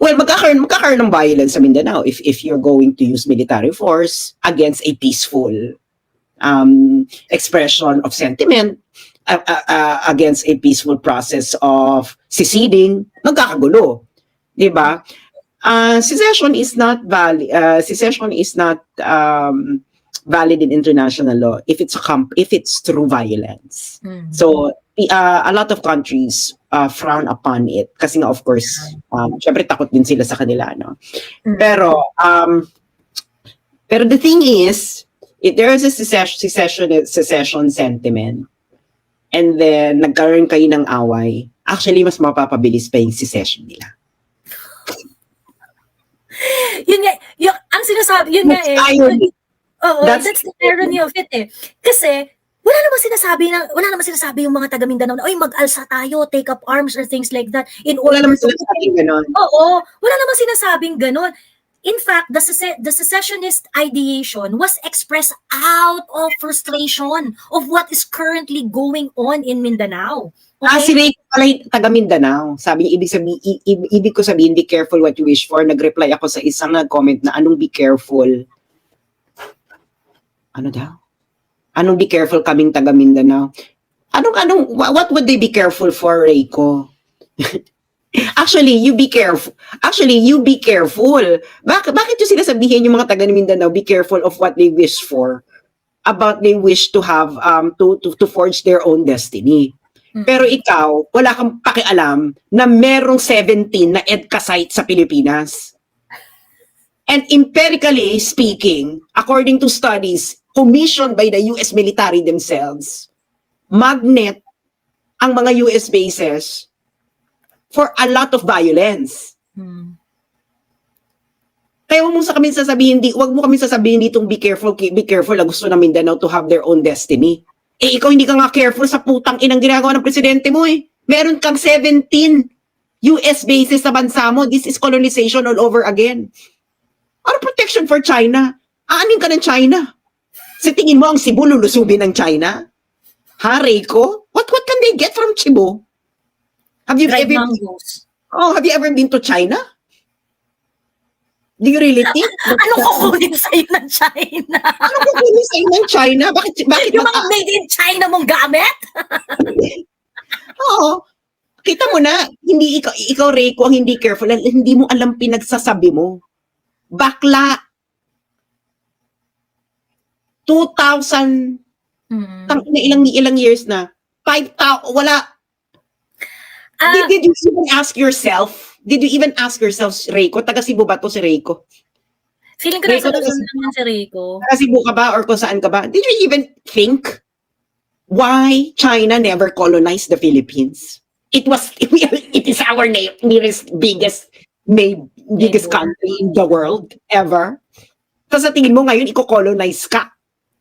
Well, magkakaroon ng violence sa Mindanao if you're going to use military force against a peaceful expression of sentiment, against a peaceful process of seceding. Magkakagulo, di ba? Secession is not valid. Secession is not valid in international law if it's through violence. So a lot of countries frown upon it kasi nga, of course, syempre takot din sila sa kanila, no? Pero the thing is, if there is a secession sentiment and then nagkaroon kayo ng away, actually mas mapapabilis pa yung secession nila. Yun nga, ang sinasabi, yun nga that's the irony of it eh. Kasi, wala naman sinasabi yung mga taga Mindanao na, oy, mag-alsa tayo, take up arms or things like that. Wala naman sinasabing ganon. Oo, wala naman sinasabing ganon. In fact, the secessionist ideation was expressed out of frustration of what is currently going on in Mindanao. Okay? Si Ray pala taga Mindanao. Sabi niya, ibig ko sabihin, be careful what you wish for. Nag-reply ako sa isang nag-comment na anong be careful. Ano daw? Anong be careful kaming taga Mindanao? What would they be careful for, Rayco? Actually, you be careful. Bakit yung sinasabihin yung mga taga Mindanao, be careful of what they wish for? About they wish to have, to forge their own destiny. Pero ikaw, wala kang pakialam na merong 17 na EDCA site sa Pilipinas. And empirically speaking, according to studies commissioned by the US military themselves, magnet ang mga US bases for a lot of violence. Kaya wag mo kami sasabihin ditong be careful, na gusto ng Mindanao to have their own destiny. Ikaw hindi ka nga careful sa putang inang ginagawa ng presidente mo eh. Meron kang 17 US bases sa bansa mo. This is colonization all over again. Ano protection for China? Aanin ka ng China? Sa tingin mo ang Cebu lulusubin ng China? Ha, Rayco? What can they get from Cebu? Have you ever been to China? Do you really think? Ano kukunin sa'yo ng China? Bakit yung mga made in China mong gamit? Oo. Kita mo na, hindi ikaw Rayco, ang hindi careful, hindi mo alam pinagsasabi mo. Bakla. 2,000 ilang years na. 5,000 wala. Did you even ask yourself? Rayco? Taga Cebu ba to si Rayco? Feeling ko nasa Luzon naman si Rayco. Taga Cebu ka ba or kung saan ka ba? Did you even think why China never colonized the Philippines? It is our nearest biggest country in the world ever. Tapos sa tingin mo ngayon i-colonize ka.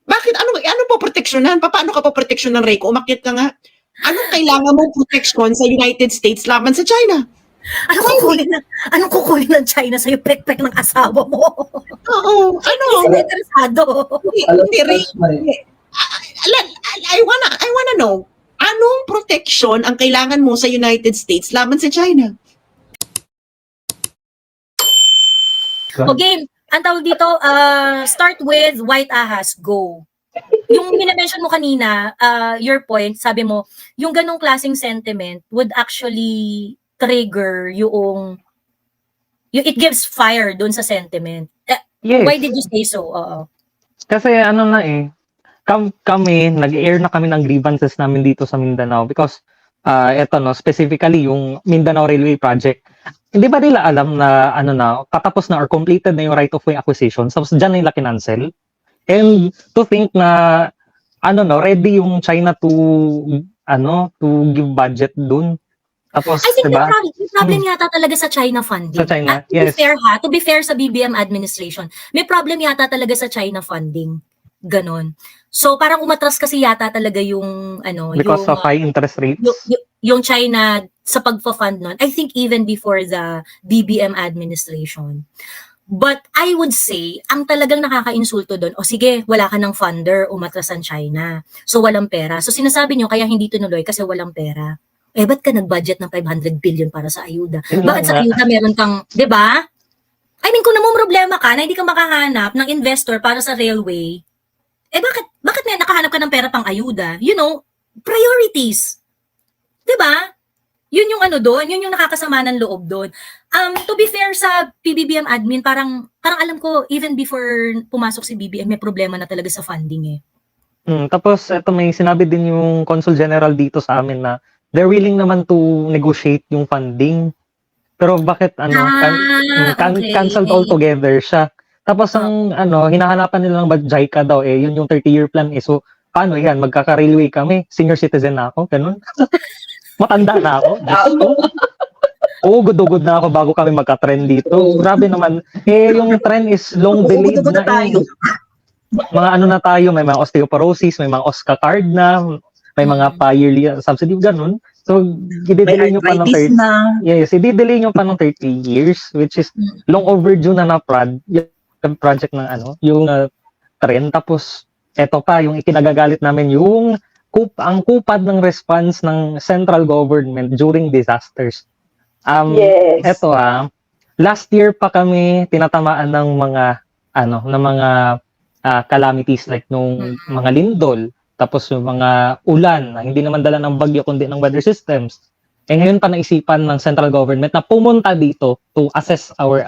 Bakit? Ano po proteksyonan? Paano ka po proteksyonan, Rayco? Umakyat ka nga. Anong kailangan mo protection sa United States laban sa China? Anong kukunin ng China sa'yo? Pek-pek ng asawa mo? Oo. Hindi interesado. I wanna know, anong protection ang kailangan mo sa United States laban sa China? Okay, ang tawag dito, start with White Ahas, go. Yung minamention mo kanina, your point, sabi mo, yung ganong klaseng sentiment would actually trigger it gives fire dun sa sentiment. Yes. Why did you say so? Kasi kami, nag-air na kami ng grievances namin dito sa Mindanao because specifically yung Mindanao Railway Project. Hindi ba nila alam na katapos na or completed na yung right of way acquisition, tapos dyan nila kinancel? And to think na ready yung China to give budget dun. Tapos, I think diba? the problem yata talaga sa China funding. Sa China, yes. To be fair sa BBM administration, may problem yata talaga sa China funding. Ganon. So parang umatras kasi yata talaga yung because of high interest rates. Yung China sa pagpa-fund nun. I think even before the BBM administration. But I would say, ang talagang nakaka-insulto doon, sige, wala ka ng funder, umatras ang China. So walang pera. So sinasabi nyo, kaya hindi tunuloy kasi walang pera. ba't ka nag-budget ng 500 billion para sa ayuda? Yun Bakit lang sa nga. ayuda meron kang, di ba? I mean, kung problema ka na hindi ka makahanap ng investor para sa railway, bakit may nakahanap ka ng pera pang ayuda? You know, priorities. Di ba? Yun yung doon, yun yung nakakasama ng loob doon. To be fair sa PBBM admin, parang alam ko, even before pumasok si BBM, may problema na talaga sa funding eh. Tapos eto may sinabi din yung Consul General dito sa amin na they're willing naman to negotiate yung funding. Pero bakit Okay. canceled altogether siya. Tapos ang hinahanapan nila ng JICA daw yun yung 30-year plan so paano yan magkaka-railway kami, senior citizen na ako, ganun. Matanda na ako. Diyos ko. Oo, gudugod na ako bago kami magka-trend dito. Grabe naman. Yung trend is long delayed na mga na tayo, may mga osteoporosis, may mga OSCA card na, may mga pa-yearly subsidy, ganun. So, i-delay nyo pa ng 30 Yes, i-delay nyo pa ng 30 years, which is long overdue na yung project ng yung trend. Tapos, eto pa, yung ikinagagalit namin, yung ang kupad ng response ng central government during disasters. Yes. Eto last year pa kami tinatamaan ng mga calamities like nung mga lindol, tapos yung mga ulan na hindi naman dala ng bagyo kundi ng weather systems. Ngayon pa naisipan ng central government na pumunta dito to assess our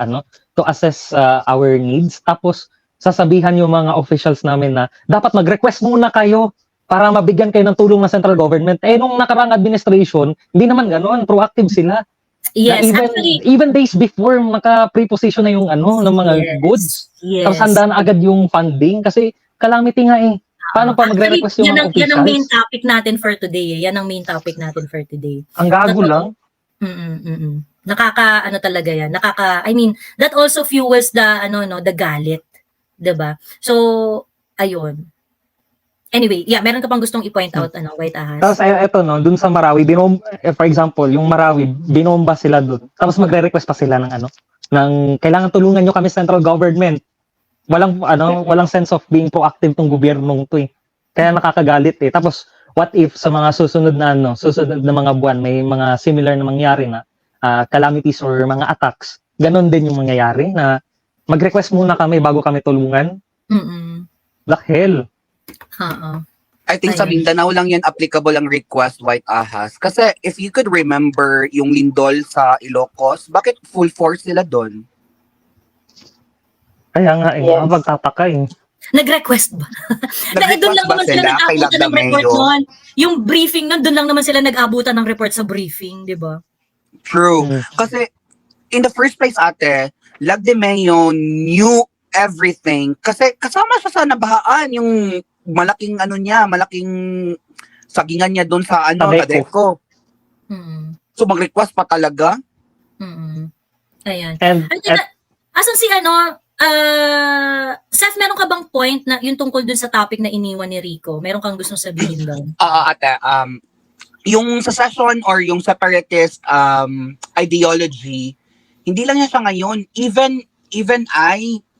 needs, tapos sasabihan yung mga officials namin na dapat mag-request muna kayo para mabigyan kayo ng tulong ng central government. Nung nakarang administration, hindi naman ganoon, proactive sila. Yes, na even days before maka-preposition na yung ng mga goods. Yes. Tapos handa na agad yung funding kasi calamity nga Paano pa magre-request yung mga officials? Yan ang main topic natin for today Yan ang main topic natin for today. Ang gago lang. Talaga yan. I mean, that also fuels the the galit, 'di ba? So, ayun. Anyway, meron ka pang gustong i-point out White Ahas? Tapos eto dun sa Marawi, for example, yung Marawi, binomba sila dun. Tapos magre-request pa sila ng kailangan tulungan nyo kami central government. Walang sense of being proactive tong gobyernong to Kaya nakakagalit Tapos what if sa mga susunod na mga buwan may mga similar na mangyari na calamities or mga attacks. Ganon din yung mangyayari na mag-request muna kami bago kami tulungan. The hell. I think sa Mindanao lang yan applicable ang request, White Ahas. Kasi if you could remember yung lindol sa Ilocos, bakit full force sila doon? Kaya nga Yes. magtataka Nag-request ba? Doon lang naman sila nag-abutan ng report noon. Yung briefing noon, doon lang naman sila nag-abutan ng report sa briefing, di ba? True. Kasi in the first place ate, Lagdemeo knew everything. Kasi kasama siya sa nabahaan yung malaking malaking sagingan niya doon sa Tadeco. So mag-request pa talaga. Ayan. And Asan si Seth, meron ka bang point na yung tungkol dun sa topic na iniwan ni Rico? Meron kang gustong sabihin doon? Ate, yung secession or yung separatist ideology, hindi lang yan siya ngayon. Even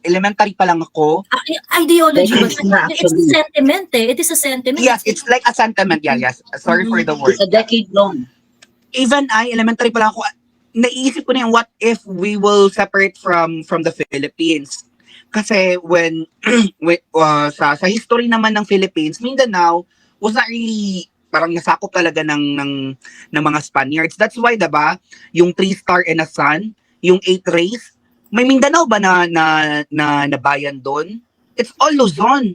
elementary pa lang ako. Ideology ba? It's not It's a actually. sentiment It is a sentiment. Yes, it's like a sentiment. Yeah, yes. Sorry for the word. It's a decade long. Even elementary pa lang ako, naisip ko na yung what if we will separate from the Philippines. Kasi when sa history naman ng Philippines, Mindanao was not really parang nasakop talaga ng mga Spaniards. That's why, diba, yung 3 star and a sun, yung 8 rays, may Mindanao ba na bayan doon? It's all Luzon.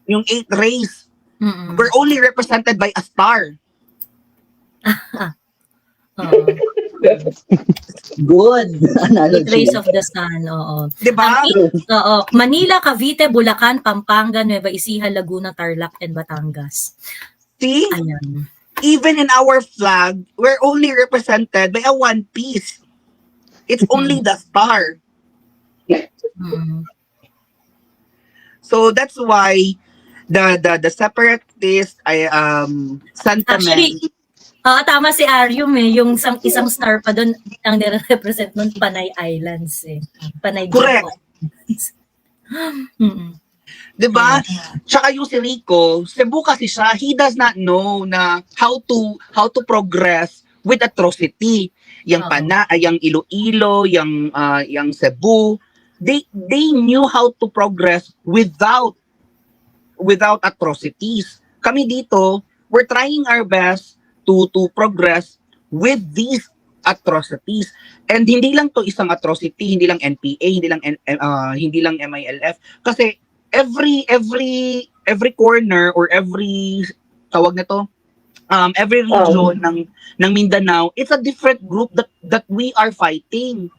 Yung 8 rays. We're only represented by a star. Good Eight analogy. rays of the sun, oo. Diba? Oo. Manila, Cavite, Bulacan, Pampanga, Nueva Ecija, Laguna, Tarlac, and Batangas. See? Ayan. Even in our flag, we're only represented by a one piece. It's only the star. So that's why the separatist sentiment. Actually, tama si Arium yung isang star pa doon ang nire-represent nun, Panay Islands Panay Correct. Islands. Diba? Tsaka yung si Rico, Cebu kasi siya, he does not know na how to progress with atrocity. Yung yung Iloilo, yung Cebu, they knew how to progress without atrocities. Kami dito, we're trying our best to progress with these atrocities. And hindi lang to isang atrocity, hindi lang NPA, hindi lang MILF, kasi every corner or every tawag na to, every region ng Mindanao, it's a different group that we are fighting.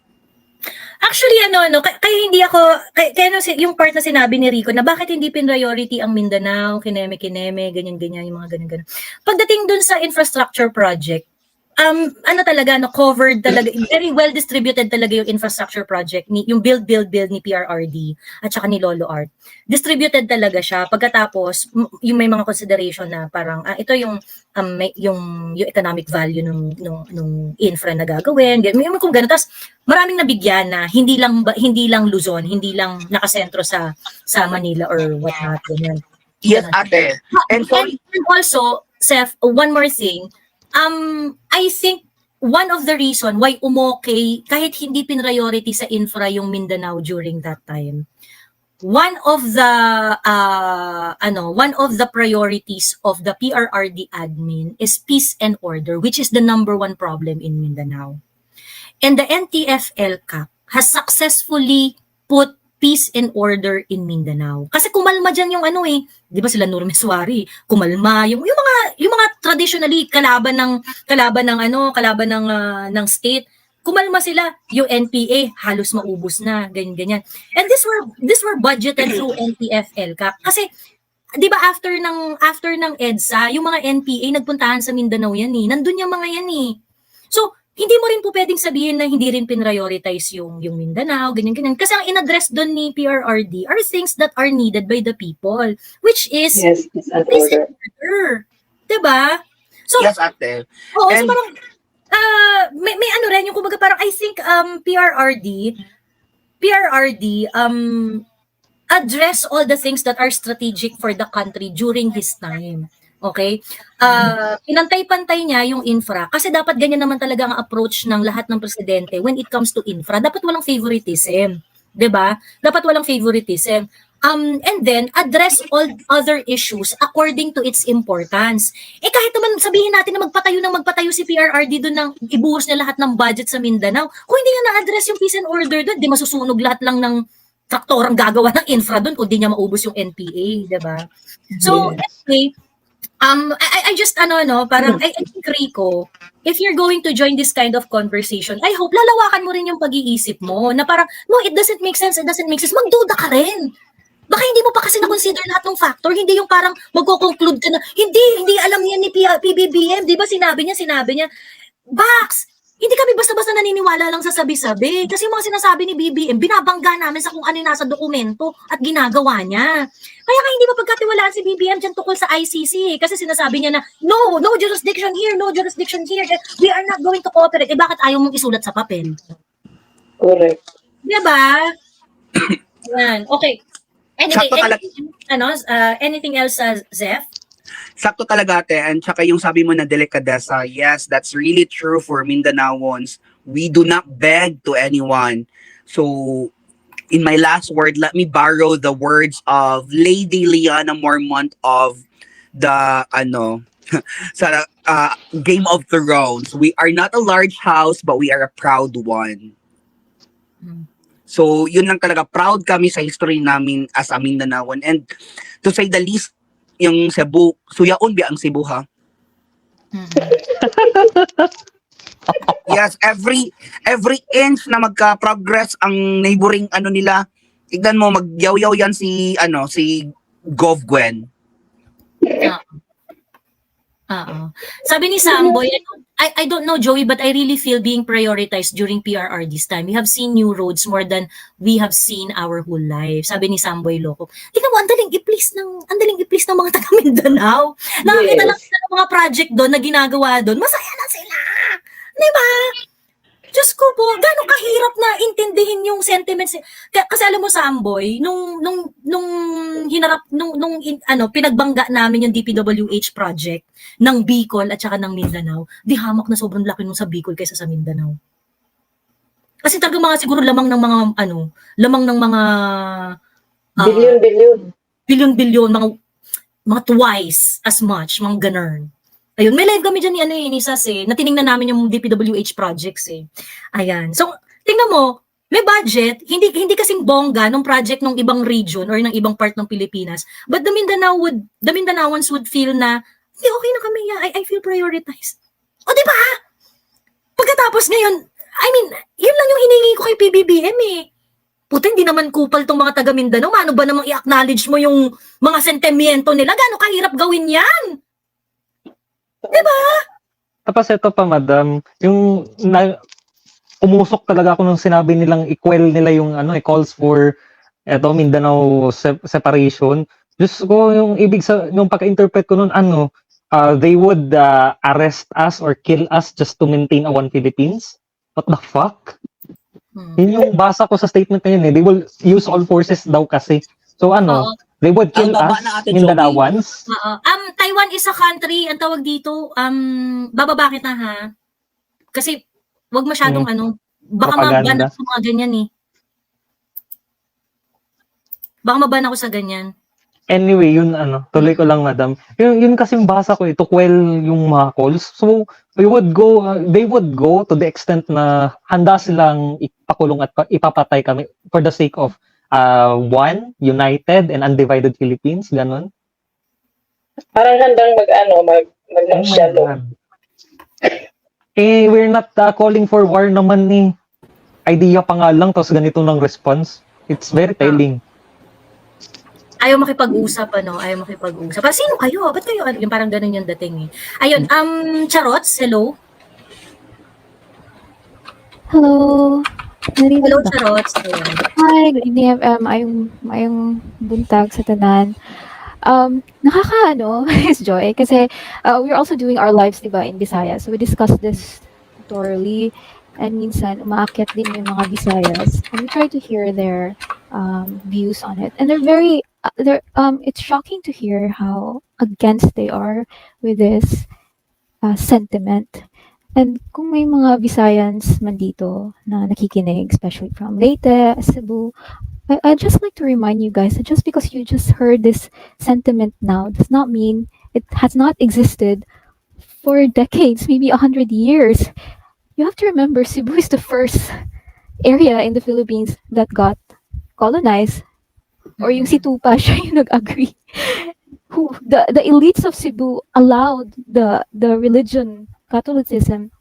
Actually, kaya hindi ako, kaya yung part na sinabi ni Rico na bakit hindi priority ang Mindanao, kineme, ganyan-ganyan, yung mga ganyan-ganyan. Pagdating dun sa infrastructure project, covered talaga, very well distributed talaga yung infrastructure project, yung build ni PRRD at saka ni Lolo Art. Distributed talaga siya. Pagkatapos, yung may mga consideration na parang, ito yung economic value nung infra na gagawin. May kung gano'n. Tapos, maraming nabigyan na hindi lang Luzon, hindi lang nakasentro sa Manila or whatnot. Ganyan. Yes, ate. And also, Seth, one more thing, I think one of the reason why umokay kahit hindi priority sa infra yung Mindanao during that time, one of the priorities of the PRRD admin is peace and order, which is the number one problem in Mindanao. And the NTF-ELCAC has successfully put peace and order in Mindanao. Kasi kumalma dyan yung di ba sila Nur Meswari, kumalma yung mga traditionally kalaban ng state, kumalma sila. Yung NPA halos maubos na, ganyan. And these were budgeted through NTF-ELCAC. Kasi 'di ba after ng EDSA, yung mga NPA nagpuntahan sa Mindanao yan nandun yung mga yan So hindi mo rin po pwedeng sabihin na hindi rin prioritize yung Mindanao, ganyan. Kasi ang in-address doon ni PRRD are things that are needed by the people, which is peace and order. Diba? So, yes, ate. Oo, so parang, may rin, yung kumbaga parang, I think, PRRD, address all the things that are strategic for the country during his time. Okay? Pinantay-pantay niya yung infra kasi dapat ganyan naman talaga ang approach ng lahat ng presidente when it comes to infra. Dapat walang favoritism. 'Di ba? Dapat walang favoritism. And then, address all other issues according to its importance. Kahit naman sabihin natin na magpatayo si PRRD doon ng ibuhos niya lahat ng budget sa Mindanao, kung hindi niya na-address yung peace and order doon, di masusunog lahat lang ng traktorang gagawa ng infra doon kung di niya maubos yung NPA, di ba? So, anyway, I just parang I think Rico, if you're going to join this kind of conversation, I hope lalawakan mo rin yung pag-iisip mo na parang no, it doesn't make sense. Magduda ka rin. Baka hindi mo pa kasi na-consider lahat ng factor, hindi yung parang magko-conclude ka na hindi alam yan ni PBBM, 'di ba? Sinabi niya, Bax, hindi kami basta-basta naniniwala lang sa sabi-sabi. Kasi yung mga sinasabi ni BBM, binabangga namin sa kung ano nasa dokumento at ginagawa niya. Kaya nga hindi mapagkatiwalaan si BBM dyan tungkol sa ICC. Kasi sinasabi niya na, no jurisdiction here, we are not going to cooperate. Bakit ayaw mong isulat sa papel? Correct. Diba? Yan. Okay. Anyway, anything else, Zeph? Sakto talaga, ate. And tsaka yung sabi mo na delikadesa, yes, that's really true for Mindanaoans. We do not beg to anyone. So, in my last word, let me borrow the words of Lady Liana Mormont of the, sa Game of Thrones. We are not a large house, but we are a proud one. So, yun lang talaga. Proud kami sa history namin as a Mindanaoan. And to say the least, yung Cebu, suyaon biya ang Cebu, ha? Yes, every inch na magka-progress ang neighboring nila, tignan mo, magyaw-yaw yan si Gov Gwen. Sabi ni Samboy, I don't know, Joey, but I really feel being prioritized during PRRD's time. We have seen new roads more than we have seen our whole life. Sabi ni Samboy Loco. Tingnan mo, ang daling i-please ng mga taga Mindanao. Nakakita lang sila ng mga project doon na ginagawa doon. Masaya na sila. Di ba? Diyos ko po, gano'ng kahirap na sabihin yung sentiments. Kasi alam mo, Samboy, nung hinarap, pinagbangga namin yung DPWH project ng Bicol at saka ng Mindanao, di hamak na sobrang laki nung sa Bicol kaysa sa Mindanao. Kasi talaga mga siguro lamang ng mga bilyon, mga twice as much, mga ganun. Ayun, may live kami dyan ni Sas na tiningnan namin yung DPWH projects Ayan. So, tingnan mo, may budget, hindi kasing bongga nung project ng ibang region or ng ibang part ng Pilipinas, but the Mindanaoans would feel na, hindi, okay na kami, I feel prioritized. O, di ba? Pagkatapos ngayon, I mean, yun lang yung hiningi ko kay PBBM Puta, hindi naman kupal tong mga taga Mindanao. Ano ba namang i-acknowledge mo yung mga sentimiento nila? Gano'ng kahirap gawin yan? Diba? Tapos ito pa, madam, yung umusok talaga ako nung sinabi nilang i-quell nila yung calls for Mindanao separation. Diyos ko, yung yung pagka-interpret ko nun, they would arrest us or kill us just to maintain a one Philippines? What the fuck? Yun yung basa ko sa statement na yun They will use all forces daw kasi. So they would kill us, Mindanaoans. Taiwan is a country, ang tawag dito, bababa kita ha. Kasi, wag masyadong baka maban ako sa mga ganyan Baka maban ako sa ganyan. Anyway, yun tuloy ko lang madam. Yun kasing basa ko to quell yung mga calls. So, they would go to the extent na handa silang ipakulong at ipapatay kami for the sake of one united and undivided Philippines, ganon. Parang handang mag-nangsyalo. We're not calling for war naman idea pa nga lang tapos ganito ng response. It's very telling. Ayaw makipag-usap, Ayaw makipag-usap. Sino kayo? Ba't kayo? Yung parang ganun yung dating Ayun, Charots, hello? Hello. Hello, Charots. Hi, good evening, mayong buntag sa tanan. Miss Joy, kasi we're also doing our lives, diba, in Visayas. So we discussed this thoroughly, and minsan umaakyat din yung mga Visayas, and we try to hear their views on it. And it's shocking to hear how against they are with this sentiment. And kung may mga Visayans man dito na nakikinig, especially from Leyte, Cebu, I'd just like to remind you guys that just because you just heard this sentiment now does not mean it has not existed for decades, maybe 100 years. You have to remember, Cebu is the first area in the Philippines that got colonized. Or yung si Tupa, siya yung nag-agree. The elites of Cebu allowed the religion, Catholicism,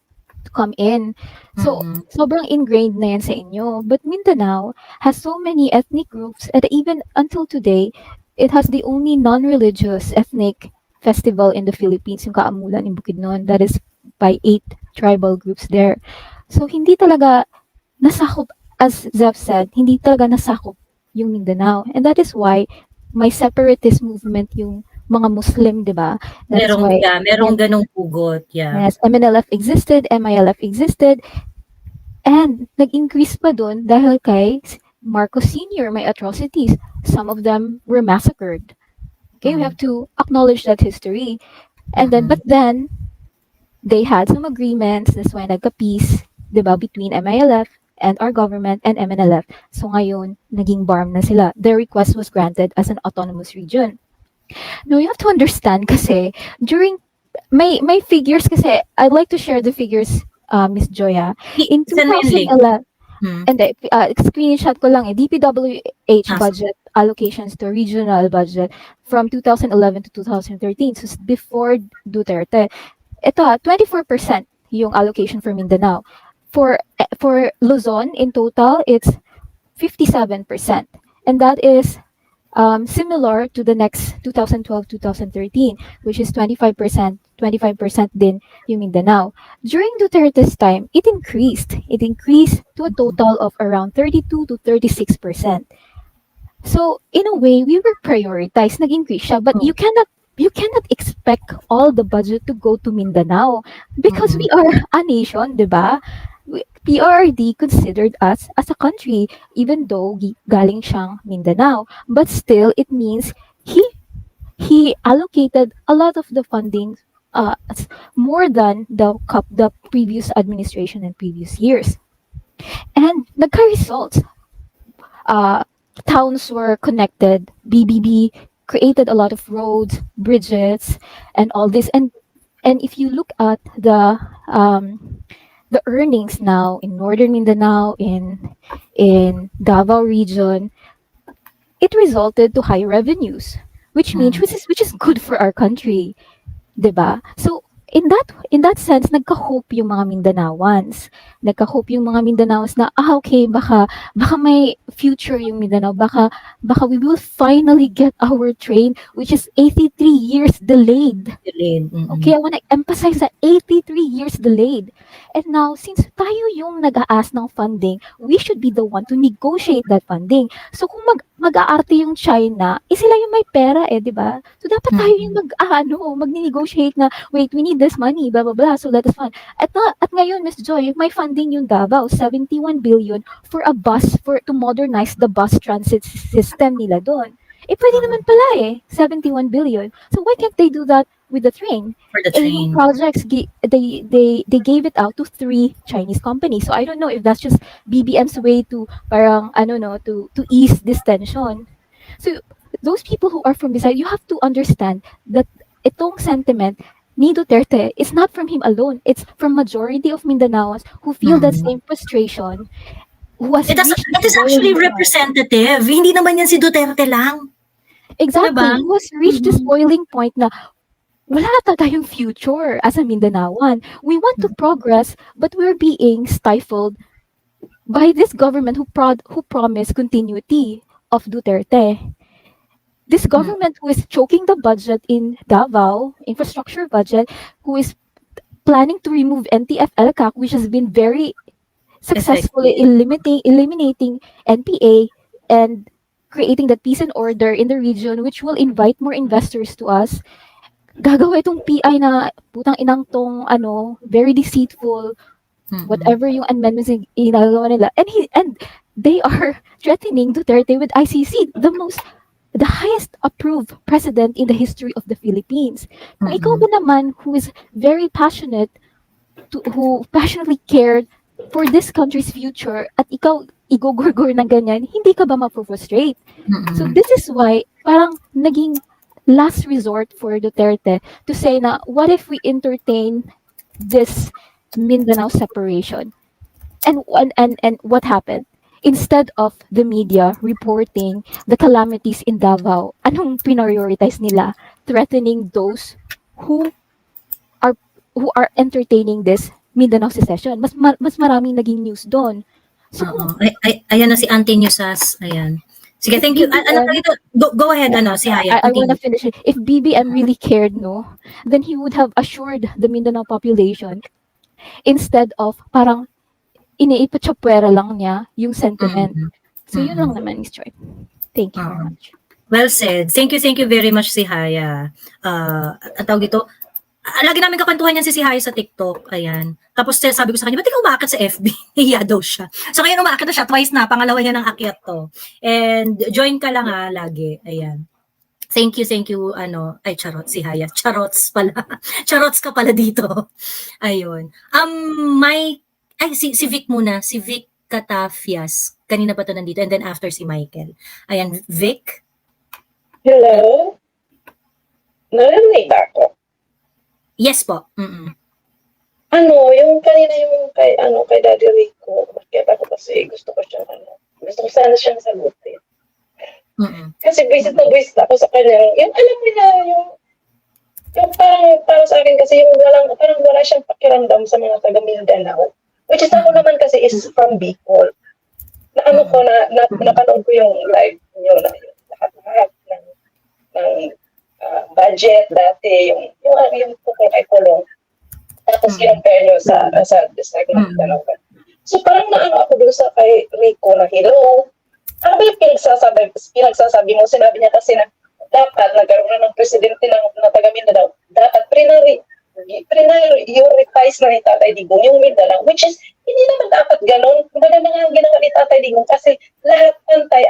to come in. So, sobrang ingrained na yan sa inyo. But Mindanao has so many ethnic groups, and even until today, it has the only non-religious ethnic festival in the Philippines, yung Kaamulan in Bukidnon. That is by 8 tribal groups there. So, hindi talaga nasakop, as Zev said, hindi talaga nasakop yung Mindanao. And that is why may separatist movement yung mga Muslim, di ba? Merong ganong pugot. Yeah. Yes, MNLF existed, MILF existed, and nag-increase pa dun dahil kay Marcos Sr. may atrocities. Some of them were massacred. Okay, we have to acknowledge that history. And but then, they had some agreements, that's why nagka-peace, di ba, between MILF and our government and MNLF. So ngayon, naging BARM na sila. Their request was granted as an autonomous region. Now, you have to understand kasi, during, may figures kasi, I'd like to share the figures, Miss Joya. In 2011, and screenshot ko lang DPWH budget allocations to regional budget from 2011 to 2013, so before Duterte. Ito 24% yung allocation for Mindanao. For Luzon, in total, it's 57%. And that is similar to the next 2012-2013, which is 25% din yung Mindanao. During Duterte's time, it increased. It increased to a total of around 32 to 36%. So, in a way, we were prioritized. Nag-increase siya, but you cannot expect all the budget to go to Mindanao because we are a nation, di ba? PRRD considered us as a country, even though galing siyang Mindanao. But still, it means he allocated a lot of the funding, more than the previous administration and previous years. And nagka-results. Towns were connected. BBB created a lot of roads, bridges, and all this. And if you look at the earnings now in Northern Mindanao, in Davao region, it resulted to high revenues, which means which is good for our country, 'di ba? So in that sense, nagka-hope yung mga Mindanaoans. Nagka-hope yung mga Mindanaoans na okay, baka may future yung Mindanao. Baka we will finally get our train, which is 83 years delayed. Okay, I want to emphasize that 83 years delayed. And now, since tayo yung nag-a-ask ng funding, we should be the one to negotiate that funding. So kung mag-aarte yung China, sila yung may pera di ba? So dapat tayo yung mag-negotiate na, wait, we need this money, blah, blah, blah, so let us fund. At ngayon, Miss Joy, may funding yung Davao, 71 billion for a bus, to modernize the bus transit system nila doon. Pwede naman pala 71 billion. So why can't they do that with the train? For the Yung train. projects, they gave it out to 3 Chinese companies. So I don't know if that's just BBM's way to parang to ease this tension. So those people who are from Visayas, you have to understand that itong sentiment ni Duterte is not from him alone. It's from majority of Mindanaoans who feel that same frustration. It is actually representative. Hindi naman yan si Duterte lang. Exactly. Diba? Who has reached this boiling point na wala ata tayong future as a Mindanaoan. We want to progress, but we're being stifled by this government who promised continuity of Duterte. This government who is choking the budget in Davao, infrastructure budget, who is planning to remove NTF-ELCAC, which has been very successfully eliminating NPA and creating that peace and order in the region, which will invite more investors to us. Gagawa itong PI na putang inang tong very deceitful, whatever yung amendments inagawa nila. And they are threatening Duterte with ICC, the highest approved president in the history of the Philippines. Kung ikaw ba naman, who is very passionate, who passionately cared for this country's future, at ikaw igogorgor na ganyan, hindi ka ba ma-frustrate? So this is why parang naging last resort for Duterte to say na, what if we entertain this Mindanao separation? And what happened? Instead of the media reporting the calamities in Davao, anong prioritize nila? Threatening those who are entertaining this Mindanao secession. Mas maraming naging news doon. So, ayan na si Auntie Newsas. Ayan. Sige, thank you. Go ahead, si Haya. I want to finish it. If BBM really cared, then he would have assured the Mindanao population instead of parang iniipatsyapwera lang niya yung sentiment. So, yun lang naman, Ms. Joy. Thank you very much. Well said. Thank you very much, si Haya. Ang tawag dito, lagi namin kakwentuhan yan si Haya sa TikTok. Ayan. Tapos sabi ko sa kanya, ba't ikaw umaakit sa FB? Hiya daw siya. So ngayon umaakit na siya, twice na, pangalawa niya ng akyat to. And join ka lang lagi. Ayan. Thank you, charot si Haya. Charots pala. Charots ka pala dito. Ayun. Si Vic muna. Si Vic Catafias. Kanina pa to nandito. And then after si Michael. Ayan, Vic. Hello? Narinig ba ako? Yes po. Yung kanina yung kay Daddy Rico, bakit ako kasi gusto ko sana siyang sagutin. Kasi visit na visit ako sa kanya, yung alam niya, yung parang sa akin kasi yung parang wala siyang pakiramdam sa mga taga Mindanao. Which is ako naman kasi is from Bicol. Napanood ko yung live niyo na yun, lahat ng budget dati, yung tukol kay Kulong. Tapos kinapare nyo sa district ng Mindanao. So parang ako dun sa kay Rico na, hello, ano ba yung pinagsasabi mo? Sinabi niya kasi na dapat nagkaroon na ng presidente ng taga Mindanao. Dapat prioritize na ni Tatay Digong yung Mindanao, which is, hindi naman dapat ganun. Kumbaga na nga ang ginawa ni Tatay Digong kasi lahat pantay.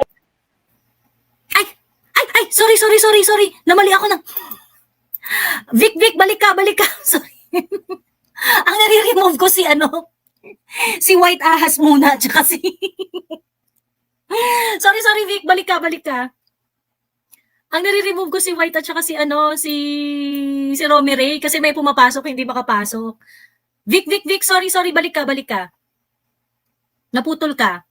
Ay, sorry. Namali ako ng... Vic, balik ka. Sorry. Ang nare-remove ko si si White Ahas muna, tsaka si... sorry, Vic, balik ka. Ang nare-remove ko si White at tsaka si si Romy Ray kasi may pumapasok, hindi makapasok. Vic, sorry, balik ka. Naputol ka.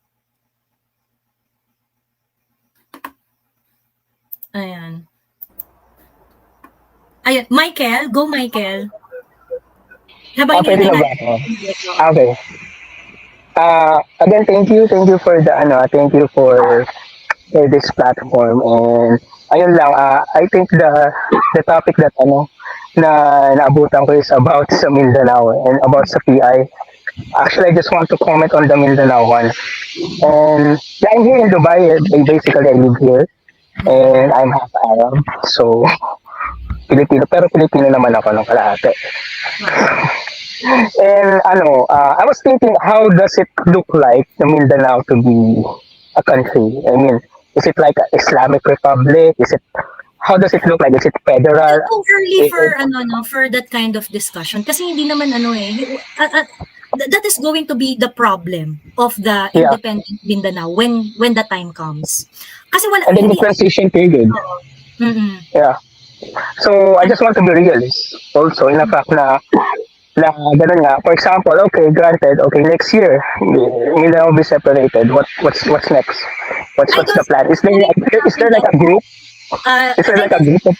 Ayan, Michael, go Michael. Pwede na ba ako? Okay. Again, thank you for the thank you for this platform, and ayun lang, I think the topic that na naabutan ko is about sa Mindanao and about sa PI. Actually, I just want to comment on the Mindanao one. And yeah, I'm here in Dubai. Basically, I live here. And I'm half Arab. So, Filipino. Pero Filipino naman ako ng kalahati. And I was thinking, how does it look like the Mindanao to be a country? I mean, is it like an Islamic Republic? How does it look like? Is it federal? It's too early for that kind of discussion. Kasi hindi naman that is going to be the problem of the independent Mindanao when the time comes. Kasi wala. And then the transition period. Yeah. So, I just want to be realist also in the fact na ganun nga. For example, okay, granted, next year, Mindanao will be separated. What's next? What's the plan? Is there like a group? Is there like a group of...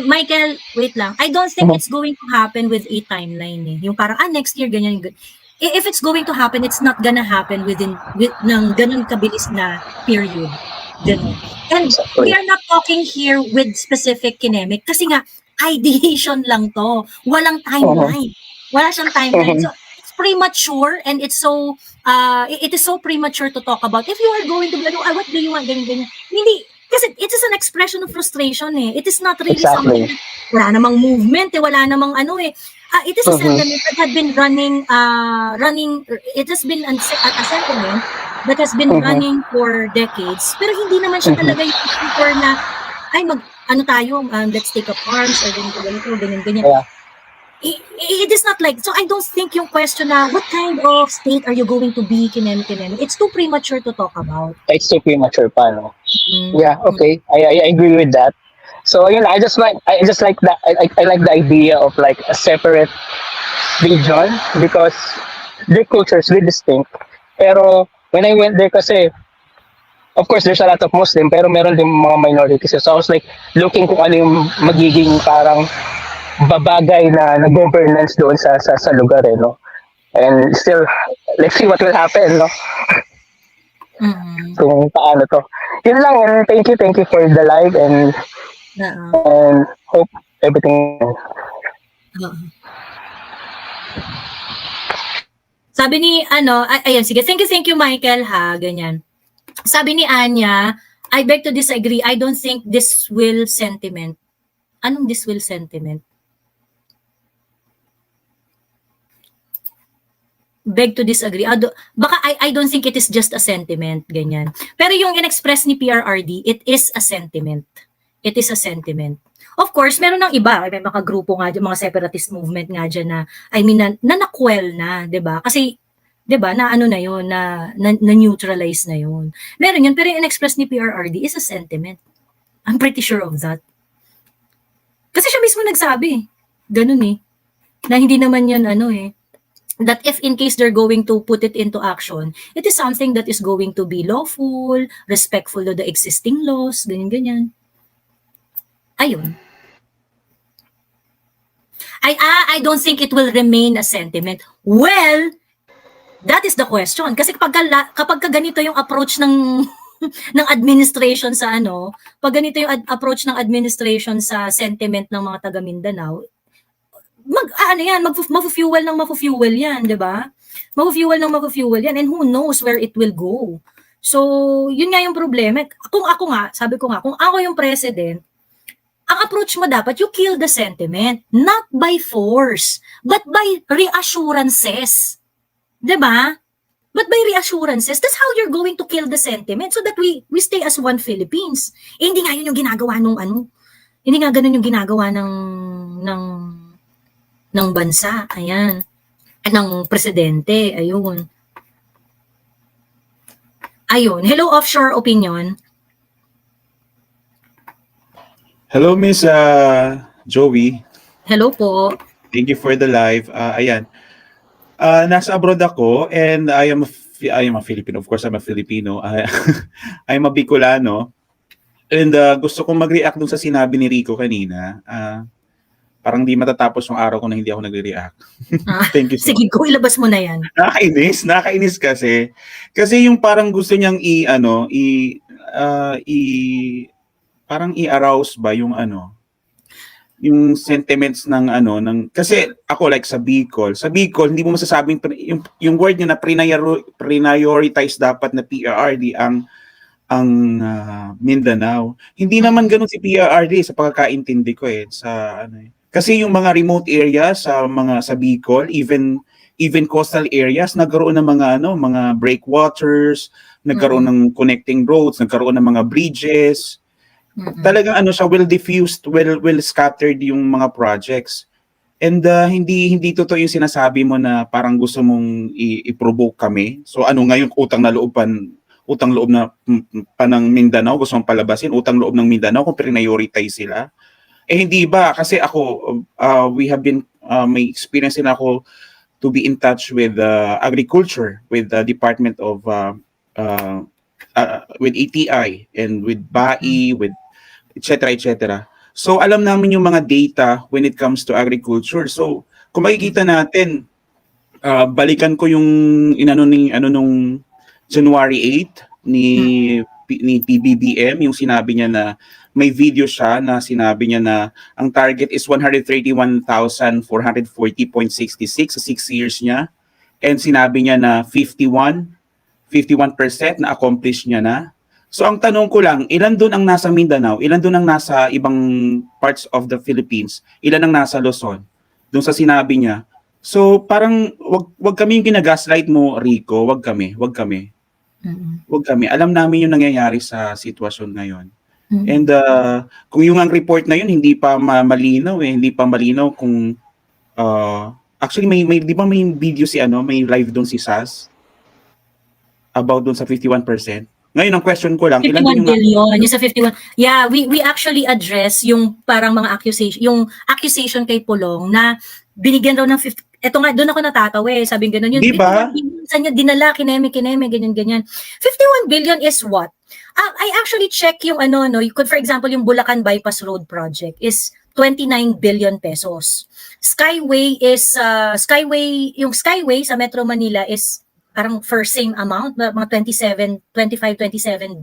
Michael, wait lang. I don't think it's going to happen with a timeline eh. Yung parang, next year, ganyan. If it's going to happen, it's not gonna happen with ganun kabilis na period. Ganun. And we are not talking here with specific kinemic kasi nga, ideation lang to. Walang timeline. Wala siyang timeline. So, it's premature and it's so, it is so premature to talk about. If you are going to be, what do you want? Ganyan. Hindi. Kasi it is an expression of frustration eh. It is not really something, wala namang movement eh, wala namang it is a sentiment that had been running, it has been a sentiment that has been running for decades, pero hindi naman siya talaga yung super na, let's take up arms, or ganyan. Yeah. It is not like, so I don't think yung question na, what kind of state are you going to be, kinemi. It's too premature to talk about. It's too premature pa, no? Yeah, okay. I agree with that. So, I just like that. I like the idea of like a separate region because their culture is really distinct. Pero when I went there kasi, of course, there's a lot of Muslim, pero meron din mga minorities. So I was like looking kung ano yung magiging parang babagay na governance doon sa lugar eh, no? And still, let's see what will happen, no? Kung paano to. Yun lang, and thank you for the live and hope everything. Sabi ni ayan, sige, thank you Michael ha, ganyan. Sabi ni Anya, I beg to disagree. I don't think this will sentiment. Anong this will sentiment? Beg to disagree. Baka I don't think it is just a sentiment, ganyan. Pero yung in-express ni PRRD, it is a sentiment. It is a sentiment. Of course, meron ng iba, may mga grupo nga dyan, mga separatist movement nga dyan na, nakwel na, 'di ba? Kasi 'di ba, na yun, na neutralize na yun. Meron yun, pero yung in-express ni PRRD is a sentiment. I'm pretty sure of that. Kasi siya mismo nagsabi, ganun eh, na hindi naman yan that if in case they're going to put it into action, it is something that is going to be lawful, respectful to the existing laws, ganyan. Ayun. I don't think it will remain a sentiment. Well, that is the question. Kasi kapag ganito yung approach ng ng administration sa pag ganito yung approach ng administration sa sentiment ng mga taga Mindanao, mafu-fuel yan, 'di ba? Mafu-fuel yan, and who knows where it will go. So, yun nga yung problema. Kung ako nga, sabi ko nga, kung ako yung president, ang approach mo dapat, you kill the sentiment, not by force, but by reassurances. 'Di ba? But by reassurances, that's how you're going to kill the sentiment so that we stay as one Philippines. Eh, hindi nga yun yung ginagawa nung hindi nga ganun yung ginagawa ng bansa. Ayan. Ng presidente. Ayun. Ayun. Hello, Offshore Opinion. Hello, Miss Joey. Hello po. Thank you for the live. Ayan. Nasa abroad ako and I am a Filipino. Of course, I'm a Filipino. I'm a Bicolano. And gusto kong mag-react dun sa sinabi ni Rico kanina. Parang di matatapos yung araw ko na hindi ako nagre-react. Thank you so Sige, go, ilabas mo na yan. Nakakainis kasi. Kasi yung parang gusto niyang parang i-arouse ba yung yung sentiments ng kasi ako like sa Bicol hindi mo masasabing yung word niya na prioritize dapat na PRRD ang Mindanao. Hindi naman ganoon si PRRD sa pagkakaintindi ko sa kasi yung mga remote areas sa Bicol, even coastal areas, nagkaroon ng mga breakwaters, nagkaroon ng connecting roads, nagkaroon ng mga bridges. Talagang siya, well diffused, well scattered yung mga projects. And hindi totoo yung sinasabi mo na parang gusto mong i-provoke kami. So ngayon utang loob na ng Mindanao, gusto mong palabasin utang loob ng Mindanao kung prioritize sila. Hindi ba? Kasi ako, we have been, may experience din ako to be in touch with agriculture, with the Department of, with ATI, and with BAI, with etc. So alam namin yung mga data when it comes to agriculture. So kung makikita natin, balikan ko yung nung January 8 ni PBBM, yung sinabi niya na may video siya na sinabi niya na ang target is 131,440.66 sa 6 years niya, and sinabi niya na 51% na accomplish niya na. So ang tanong ko lang, ilan doon ang nasa Mindanao, ilan doon ang nasa ibang parts of the Philippines, ilan ang nasa Luzon, doon sa sinabi niya. So parang wag kami yung ginagaslight mo, Rico, wag kami. Wag kami. Alam namin yung nangyayari sa sitwasyon ngayon. And kung yung ang report na yun hindi pa malinaw hindi pa malinaw kung actually may di ba may video may live doon si SAS about doon sa 51%. Ngayon, ang question ko lang, 51 billion, yung sa 51. Yeah, we actually address yung parang mga accusation kay Pulong na binigyan daw ng 50. Ito nga, doon ako natatawa sabi ng gano'n yun. Diba? Saan niya dinala, kineme, ganyan. 51 billion is what? I actually check yung for example, yung Bulacan Bypass Road Project is 29 billion pesos. Yung Skyway sa Metro Manila is parang for same amount, mga 27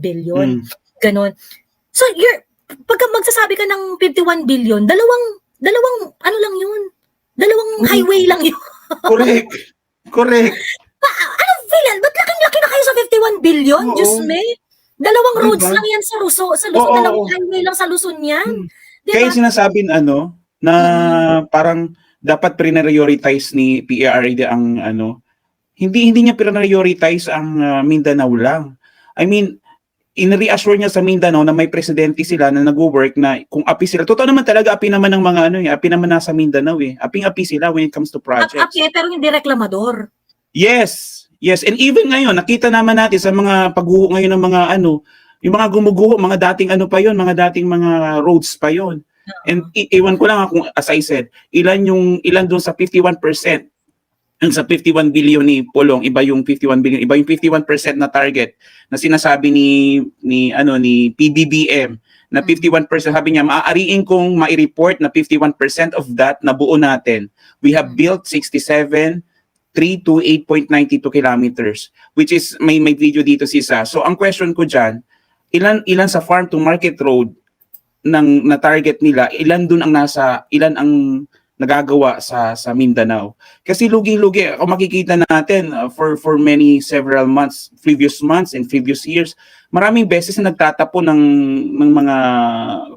billion. Ganon. So, pagka magsasabi ka ng 51 billion, dalawang lang yun? Dalawang highway lang yun. Correct. Philan, ba't laki na kayo sa 51 billion? Diyos me. Dalawang roads lang yan sa Luzon. Dalawang highway lang sa Luzon yan. Diba? Kaya sinasabi na parang dapat prioritize ni PRRD ang hindi niya prioritize ang Mindanao lang. I mean, in-reassure niya sa Mindanao na may presidente sila na nagwo-work na kung api sila. Totoo naman talaga, api naman ng mga api naman nasa Mindanao Aping-api sila when it comes to projects. Api, pero hindi reklamador. Yes. And even ngayon, nakita naman natin sa mga pagguho ngayon ng mga yung mga gumuguho, mga dating mga dating mga roads pa yon. And iwan ko lang kung, as I said, ilan doon sa 51%. Ang sa 51 billion ni Pulong, iba yung 51 billion, iba yung 51% na target na sinasabi ni PBBM na 51%, sabi niya maaariin kong mai-report na 51% of that na buo natin. We have built 67 3 to 8.92 kilometers, which is may video dito si Sa. So ang question ko diyan, ilan sa farm to market road na target nila, ilan ang nagagawa sa Mindanao. Kasi lugi-lugi, kung makikita natin for many several months, previous months and previous years, maraming beses na nagtatapo ng mga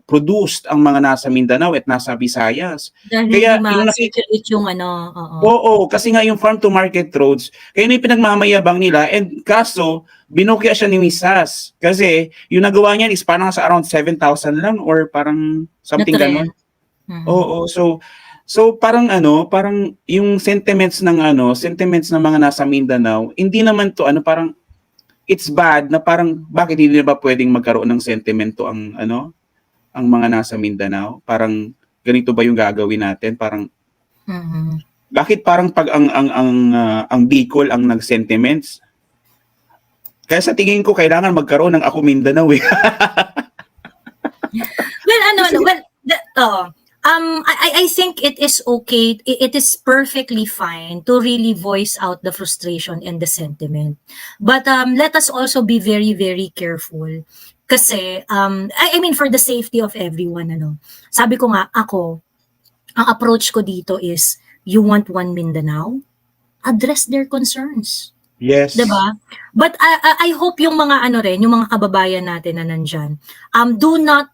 produced ang mga nasa Mindanao at nasa Visayas. Dahil Kaya hindi yung ma-circulate yung ano, oo. Oo, kasi nga yung farm to market roads, kaya na yung pinagmamayabang nila, and kaso, binukya siya ni Misas. Kasi yung nagawa niya is parang sa around 7,000 lang or parang something Na trend. ganon. Oo, so parang parang yung sentiments ng mga nasa Mindanao, hindi naman to parang it's bad na parang bakit hindi ba pwedeng magkaroon ng sentimento ang ang mga nasa Mindanao? Parang ganito ba yung gagawin natin? Parang bakit parang pag ang Bicol ang nag-sentiments? Kaya sa tingin ko kailangan magkaroon ng Ako Mindanao eh. I think it is okay. It is perfectly fine to really voice out the frustration and the sentiment. But let us also be very, very careful. Kasi, I mean, for the safety of everyone, sabi ko nga, ang approach ko dito is, you want one Mindanao? Address their concerns. Yes. Diba? But I hope yung mga yung mga kababayan natin na nandyan, do not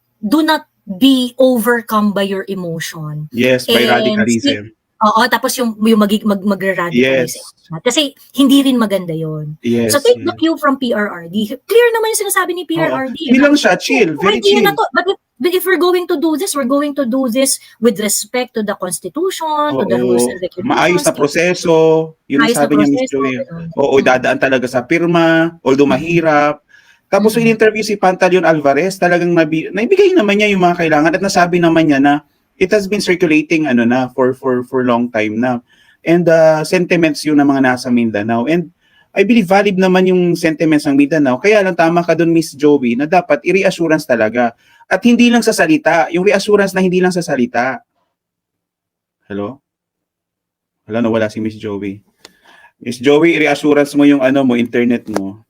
be overcome by your emotion. Yes, by radicalism. Oo, tapos yung mag-radicalize. Yes. Kasi hindi rin maganda yon. Yes. So take the cue from PRRD. Clear naman yung sinasabi ni PRRD. Hindi lang siya, chill, very chill. But if we're going to do this, we're going to do this with respect to the Constitution, to the rules and regulations. Maayos na proseso. Yun ang sabi niya, Ms. Joey. Oo, dadaan talaga sa pirma, although mahirap. Tapos in-interview si Pantaleon Alvarez, talagang naibigay naman niya yung mga kailangan at nasabi naman niya na it has been circulating for long time na. And sentiments yun ng mga nasa Mindanao. And I believe valid naman yung sentiments ng Mindanao. Kaya lang tama ka doon, Miss Joey, na dapat i-reassurance talaga. At hindi lang sa salita, yung reassurance na hindi lang sa salita. Hello? Wala, nawala si Miss Joey. Miss Joey, i-reassurance mo yung internet mo.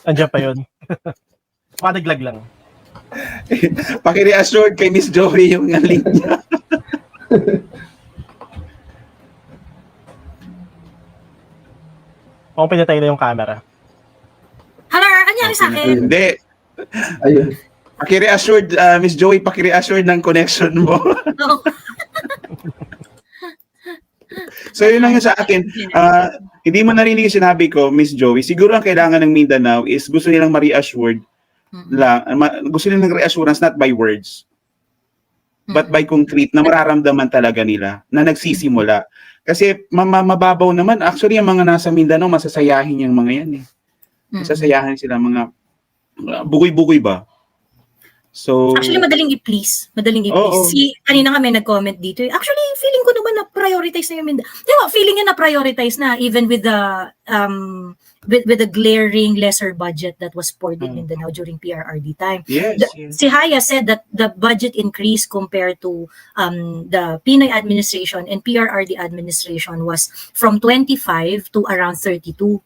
Andiyan pa yun. Panaglag lang. Paki-reassure kay Miss Joey yung link niya. Kung pinatay na yung camera. Harar, anyari sa akin? Hindi. Ayun. Paki-reassured, Miss Joey, paki-reassured ng connection mo. So yun lang yun sa akin. Hindi mo narinig yung sinabi ko, Miss Joey. Siguro ang kailangan ng Mindanao is gusto nilang ma-reassured lang. Gusto nilang reassurance not by words, but by concrete na mararamdaman talaga nila na nagsisimula. Kasi mababaw naman. Actually, ang mga nasa Mindanao, masasayahin yung mga yan eh. Masasayahin sila mga bugoy-bugoy ba? So, actually, madaling i-please. Si, kanina nga may nag-comment dito. Actually, feeling ko naman na prioritize na yung Mindanao. Diba, feeling niya na prioritize na even with the with the glaring lesser budget that was poured in Mindanao during PRRD time. yes. Si Haya said that the budget increase compared to the Pinoy administration and PRRD administration was from 25 to around 32.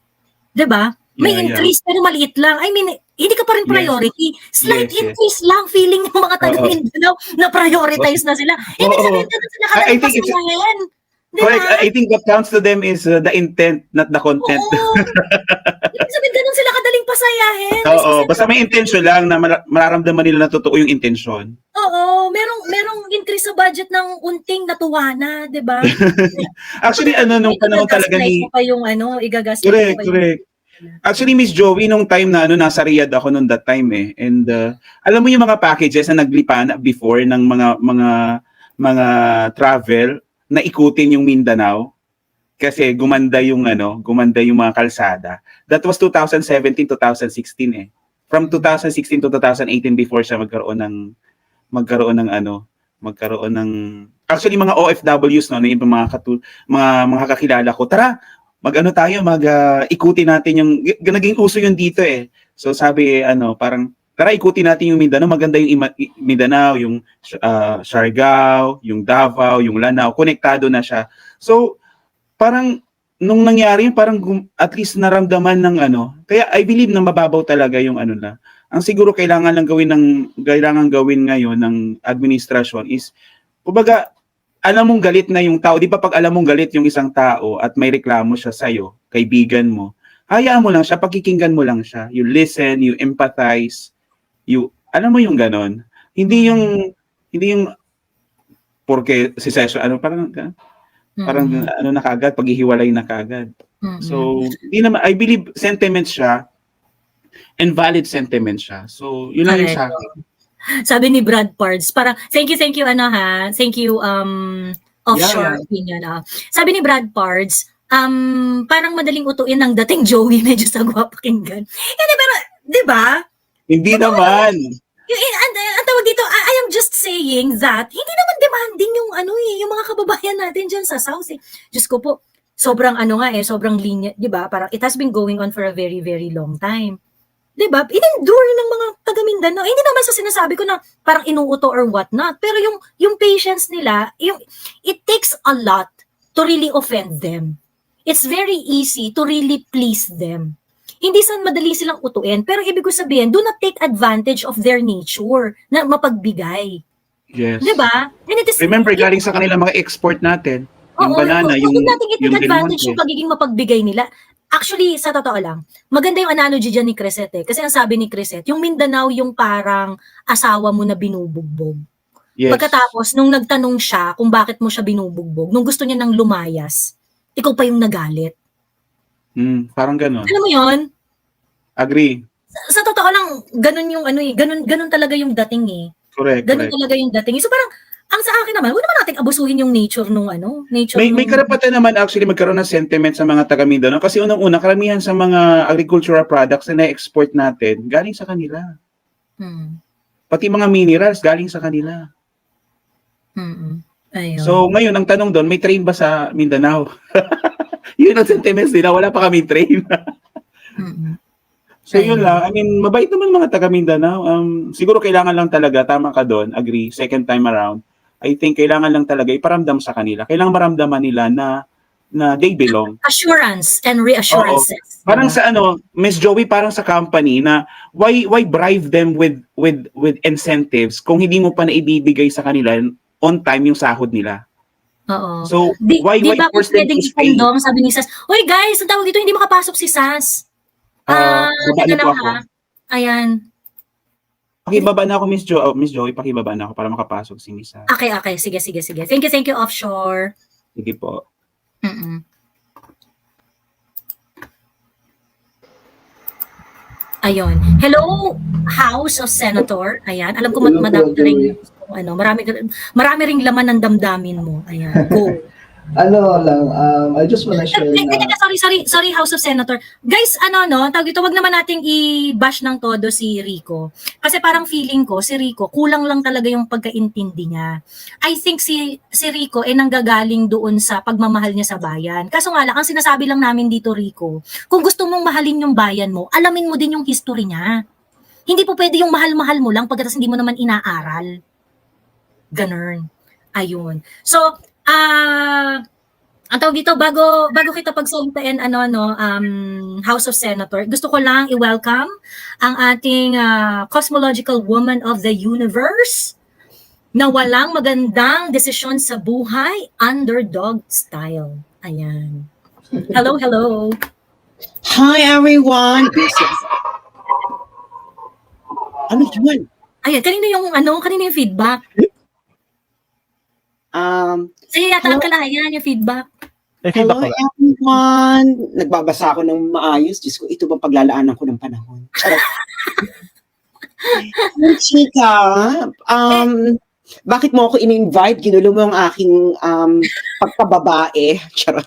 Diba? May increase pero maliit lang. I mean, hindi ka pa rin priority. Slight increase lang. Feeling ng mga taga Mindanao na prioritize na sila. Ibig sabihin na sila kadaling pasayahin. Correct. I think what counts to them is the intent, not the content. Oo. Ibig sabihin ganun sila kadaling pasayahin. Oo, basta may intention lang na mararamdaman nila na totoo yung intention. Oo, merong increase sa budget ng unting natuwa na, 'di ba? Actually, nung panahon talaga ni igagastos Correct. Actually, Miss Joey, nung time na nasa Riyadh ako nung that time eh. And alam mo yung mga packages na naglipan before ng mga travel na ikutin yung Mindanao kasi gumanda yung mga kalsada. That was 2017 2016 eh. From 2016 to 2018 before siya magkaroon ng actually mga OFWs yung mga kakilala ko. Tara, ikutin natin yung naging uso yun dito eh. So sabi parang tara ikutin natin yung Mindanao, maganda yung Mindanao, yung Siargao, yung Davao, yung Lanao, konektado na siya. So parang nung nangyari parang at least naramdaman ng kaya I believe na mababaw talaga yung na. Ang siguro kailangan gawin ngayon ng administrasyon is kumbaga alam mong galit na yung tao, di ba pag alam mong galit yung isang tao at may reklamo siya sa'yo, kaibigan mo, hayaan mo lang siya, pakikinggan mo lang siya. You listen, you empathize, alam mo yung ganon. Hindi yung porque si session, parang ano na kagad, paghihiwalay na kagad. So, I believe sentiments siya, and valid sentiments siya. So, yun lang yung sa akin. Sabi ni Brad Pards, parang, thank you, thank you, offshore opinion. Sabi ni Brad Pards, parang madaling utuin ng dating Joey, medyo sagwa pakinggan. Hindi, pero, di ba? Hindi naman. Ang tawag dito, I am just saying that, hindi naman demanding yung yung mga kababayan natin dyan sa South. Diyos ko po, sobrang sobrang linya, di ba? Parang it has been going on for a very, very long time. Di ba? In-endure ng mga taga Mindanao. Hindi naman sa sinasabi ko na parang inuuto or whatnot. Pero yung patience nila, it takes a lot to really offend them. It's very easy to really please them. Hindi madali silang utuin. Pero ibig ko sabihin, do not take advantage of their nature na mapagbigay. Yes. Di ba? Remember, galing sa kanila mga export natin. Yung banana, yung natin i-take advantage Del Monte. yung pagiging mapagbigay nila. Actually, sa totoo lang, maganda yung analogy dyan ni Crisette. Kasi ang sabi ni Crisette, yung Mindanao yung parang asawa mo na binubugbog. Yes. Pagkatapos, nung nagtanong siya kung bakit mo siya binubugbog, nung gusto niya nang lumayas, ikaw pa yung nagalit. Parang ganon. Alam mo yun? Agree. Sa totoo lang, ganun yung ganun talaga yung dating eh. Correct. Ganun talaga yung dating. So parang, ang sa akin naman, huwag naman natin abusuhin yung nature nung May karapatan naman actually magkaroon ng sentiment sa mga taga Mindanao kasi unang-una karamihan sa mga agricultural products na na-export natin galing sa kanila. Pati mga minerals galing sa kanila. Ayun. So ngayon ang tanong doon, may train ba sa Mindanao? Yun ang sentiments nila, wala pa kaming train. So yun lang, I mean, mabait naman mga taga Mindanao. Siguro kailangan lang talaga, tama ka doon, agree, second time around, I think kailangan lang talaga iparamdam sa kanila. Kailangan maramdaman nila na they belong. Assurance and reassurances. Oo. Parang sa Miss Joey, parang sa company na why bribe them with incentives kung hindi mo pa naibibigay sa kanila on time yung sahod nila. Oo. So, why ba force them to stay? Sabi ni Sas, "Hoy guys, ang tawag dito, hindi makapasok si Sas." Teka lang ha. Ayan. Pakibaba na ako, Miss Joey, pakibaba na ako para makapasok si Miss Sas. Okay. Sige. Thank you, offshore. Sige po. Ayun. Hello, House of Senator. Ayan. Alam ko madami ring marami ring laman ng damdamin mo. Ayan. Go. I just wanna share na... Sorry, House of Senator. Guys, tawag ito, wag naman nating i-bash ng todo si Rico. Kasi parang feeling ko, si Rico, kulang lang talaga yung pagkaintindi niya. I think si Rico nanggagaling doon sa pagmamahal niya sa bayan. Kaso nga lang, ang sinasabi lang namin dito, Rico, kung gusto mong mahalin yung bayan mo, alamin mo din yung history niya. Hindi po pwede yung mahal-mahal mo lang pagkatapos hindi mo naman inaaral. Ganun. Ayun. So, ang tawag dito, bago kita pagsalitain, House of Senator, gusto ko lang i-welcome ang ating cosmological woman of the universe na walang magandang desisyon sa buhay, underdog style. Ayan. Hello. Hi, everyone! Ano yun? Ayan, kanino yung feedback? Sige, yata ang kalayan yung feedback. Hello everyone! Nagbabasa ako ng maayos. Diyos ko, ito bang paglalaanan ko ng panahon? Charot. Chika, bakit mo ako in-invite? Ginulo mo ang aking pagkababae. Charot.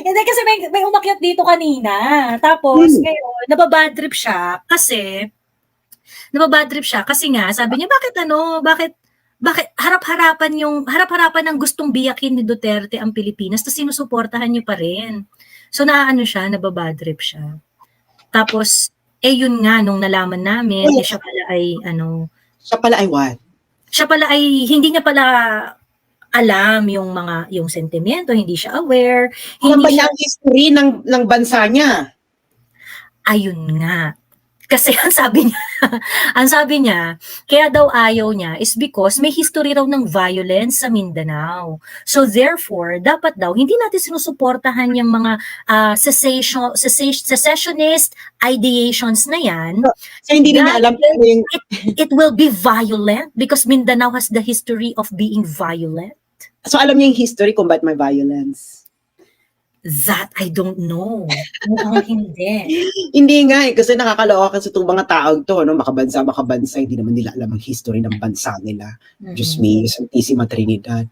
Hindi kasi may umakyat dito kanina. Tapos ngayon, nababad trip siya kasi nga, sabi niya, bakit harap-harapan ng gustong biyakin ni Duterte ang Pilipinas tapos sinusuportahan niyo pa rin. So nababadrip siya. Tapos yun nga nung nalaman namin siya pala ay what? Siya pala ay hindi niya pala alam yung sentimento, hindi siya aware, hindi siya ang history ng bansa niya. Ayun nga. Kasi ang sabi niya, kaya daw ayaw niya is because may history raw ng violence sa Mindanao. So therefore, dapat daw hindi natin sinusuportahan yung mga secessionist ideations na yan. So hindi nila alam kung yung It will be violent because Mindanao has the history of being violent. so alam niya yung history kung ba't may violence. That I don't know. Mukhang hindi. Hindi nga eh, kasi nakakaloka kasi itong mga tao to, no? Makabansa, hindi naman nila alam ang history ng bansa nila. Diyos me, Santisima Trinidad.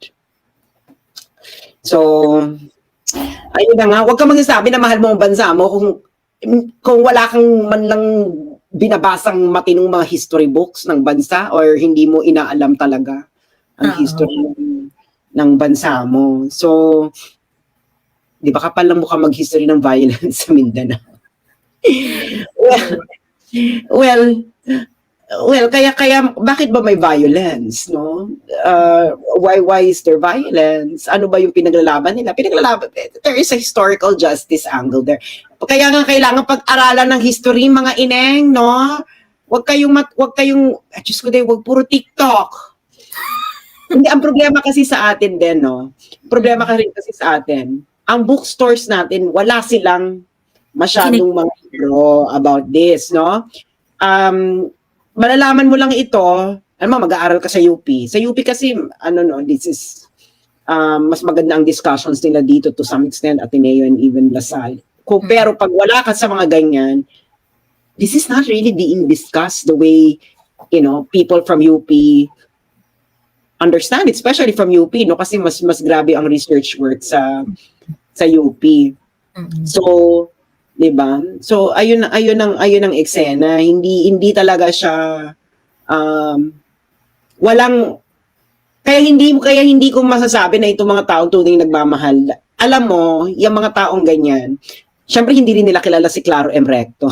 So, ayun na nga, huwag ka magsasabi na mahal mo ang bansa mo kung wala kang man lang binabasang matinong mga history books ng bansa or hindi mo inaalam talaga ang history ng bansa mo. So, di ba kapal lang mukha mag-history ng violence sa Mindanao? well, kaya bakit ba may violence, no? Why is there violence? Ano ba yung pinaglalaban nila? There is a historical justice angle there. Kaya nga kailangan pag-aralan ng history, mga ineng, no? Wag kayong Diyos ko wag puro TikTok. Hindi, ang problema kasi sa atin din, no? Problema kasi sa atin, ang bookstores natin, wala silang masyadong mga libro about this, no? Malalaman mo lang ito, mag-aaral ka sa UP. Sa UP kasi, this is, mas maganda ang discussions nila dito to some extent, Ateneo and even LaSalle. Pero pag wala ka sa mga ganyan, this is not really being discussed the way, people from UP understand it, especially from UP, no? Kasi mas grabe ang research work sa UP. So, 'di ba? So ayun ang eksena, hindi talaga siya kaya hindi ko masasabi na itong mga taong tunay nagmamahal. Alam mo, yung mga taong ganyan, syempre hindi rin nila kilala si Claro M. Recto.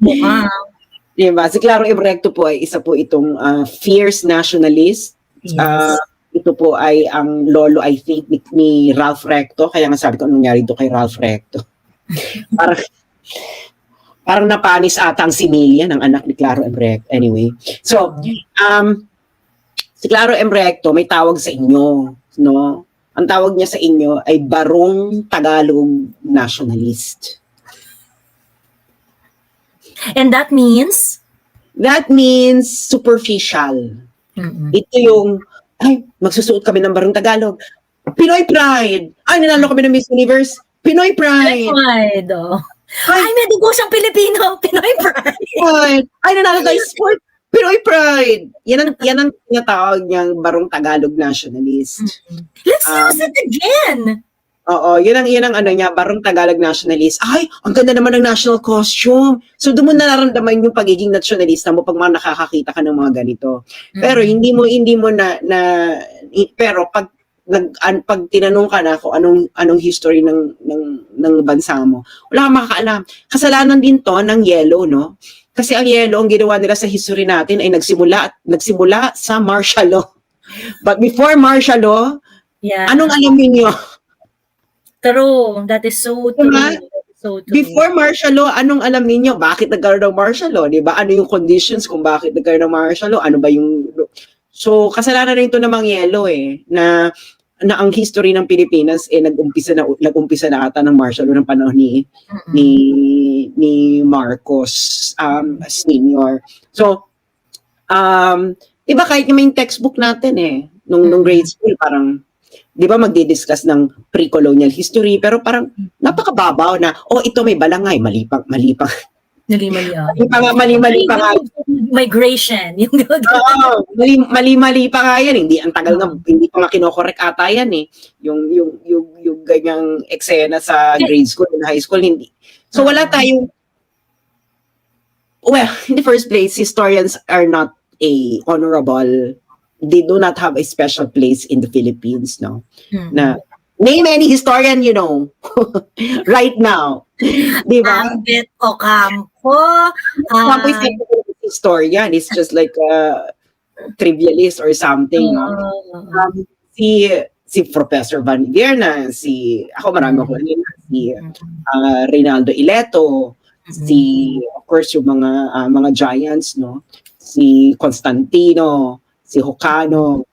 Wow. Diba? Si Claro M. Recto po ay isa po itong fierce nationalist. Yes. Ito po ay ang lolo, I think, ni Ralph Recto. Kaya nga sabi ko, anong nangyari ito kay Ralph Recto? parang napanis ata ang similya ng anak ni Claro M. Recto. Anyway. So, si Claro M. Recto, may tawag sa inyo. No? Ang tawag niya sa inyo ay Barong Tagalog Nationalist. And that means? That means superficial. Ito yung, magsusuot kami ng Barong Tagalog. Pinoy Pride! Ay, nanalo kami ng Miss Universe. Pinoy Pride! Pride, oh. Ay, may dugo siyang Pilipino. Pinoy Pride! Ay, nanalo tayo sport. Pinoy Pride! Yan ang tinatawag niyang Barong Tagalog Nationalist. Let's use it again! Oo, yun ang niya, Barong Tagalog Nationalist. Ay, ang ganda naman ng national costume. So doon mo nararamdaman yung pagiging nationalista mo pag mga nakakakita ka ng mga ganito. Pero hindi mo pero pag tinanong ka na kung anong history ng bansa mo, wala kang makakaalam. Kasalanan din to ng Yellow, no? Kasi ang Yellow, ang ginawa nila sa history natin ay nagsimula sa martial law. But before martial law, anong alam niyo? True. That is so true. Diba? So true. Before martial law, anong alam ninyo? Bakit nagkaroon ng martial law? Diba? Ano yung conditions kung bakit nagkaroon ng martial law? Ano ba yung... So, kasalanan rin ito ng mga Yellow na ang history ng Pilipinas nag-umpisa na ata ng martial law ng panahon ni Marcos Senior. So, diba kahit yung may textbook natin nung grade school, parang di ba magdi-discuss ng pre-colonial history, pero parang napakababaw na, ito may balangay, mali pa nga. Migration. Mali pa nga yan. Hindi pa nga kinokorek ata yan Yung ganyang eksena sa grade school and high school, hindi. So wala tayong, in the first place, historians are not honorable. They do not have a special place in the Philippines, no? Na name any historian you know right now. Di ba? Ambet Ocampo. Ocampo is not a historian. It's just like a trivialist or something. No? Si Professor Van Vierna, ako marami ako si Reynaldo Ileto, of course, yung mga giants, no? Si Constantino, si Hocano,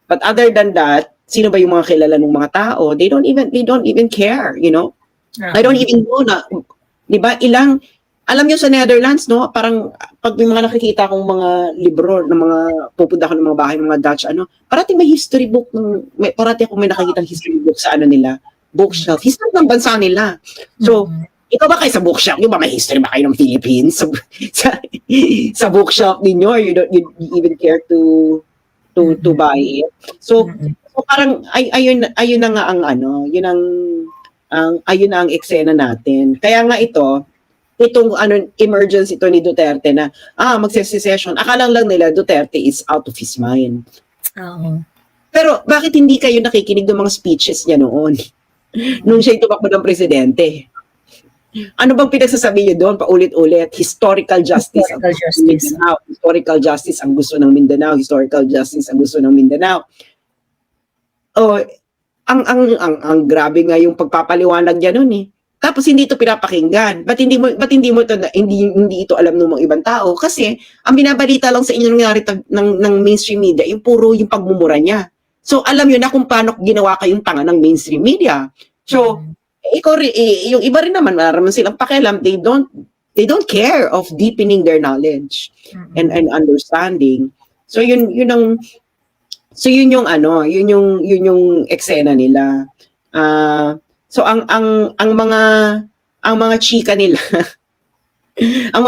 but other than that, sino ba yung mga kilala ng mga tao? They don't even care, you know? I don't even know na, di ba, alam nyo sa Netherlands, no? Parang, pag may mga nakikita akong mga libro, ng mga, pupunta ko ng mga bahay, ng mga Dutch, parating may history book, parating ako may nakikita history book sa nila, bookshelf, history ng bansa nila. So, ikaw ba kayo sa bookshelf? Yung ba may history ba kayo ng Philippines? Sa bookshelf ninyo, you even care to buy it. So parang ayun na nga ang ayun na ang eksena natin. Kaya nga itong emergence ito ni Duterte na magse-secession. Akala lang nila Duterte is out of his mind. Pero bakit hindi kayo nakikinig ng mga speeches niya noon? Nung siya tumakbo ng presidente. Ano bang pinagsasabi niyo doon paulit-ulit? Historical justice. Historical justice ang gusto ng Mindanao. Historical justice ang gusto ng Mindanao. Oh, ang grabe nga yung pagpapaliwanag niya noon eh. Tapos hindi ito pinapakinggan. Ba't hindi mo ito alam ng mga ibang tao? Kasi ang binabalita lang sa inyo ng mainstream media, yung puro yung pagmumura niya. So alam niyo na kung paano ginawa kayong tanga ng mainstream media. So yung iba rin naman, maraman silang pakialam, they don't care of deepening their knowledge and understanding. So yun yung eksena nila. So ang mga chika nila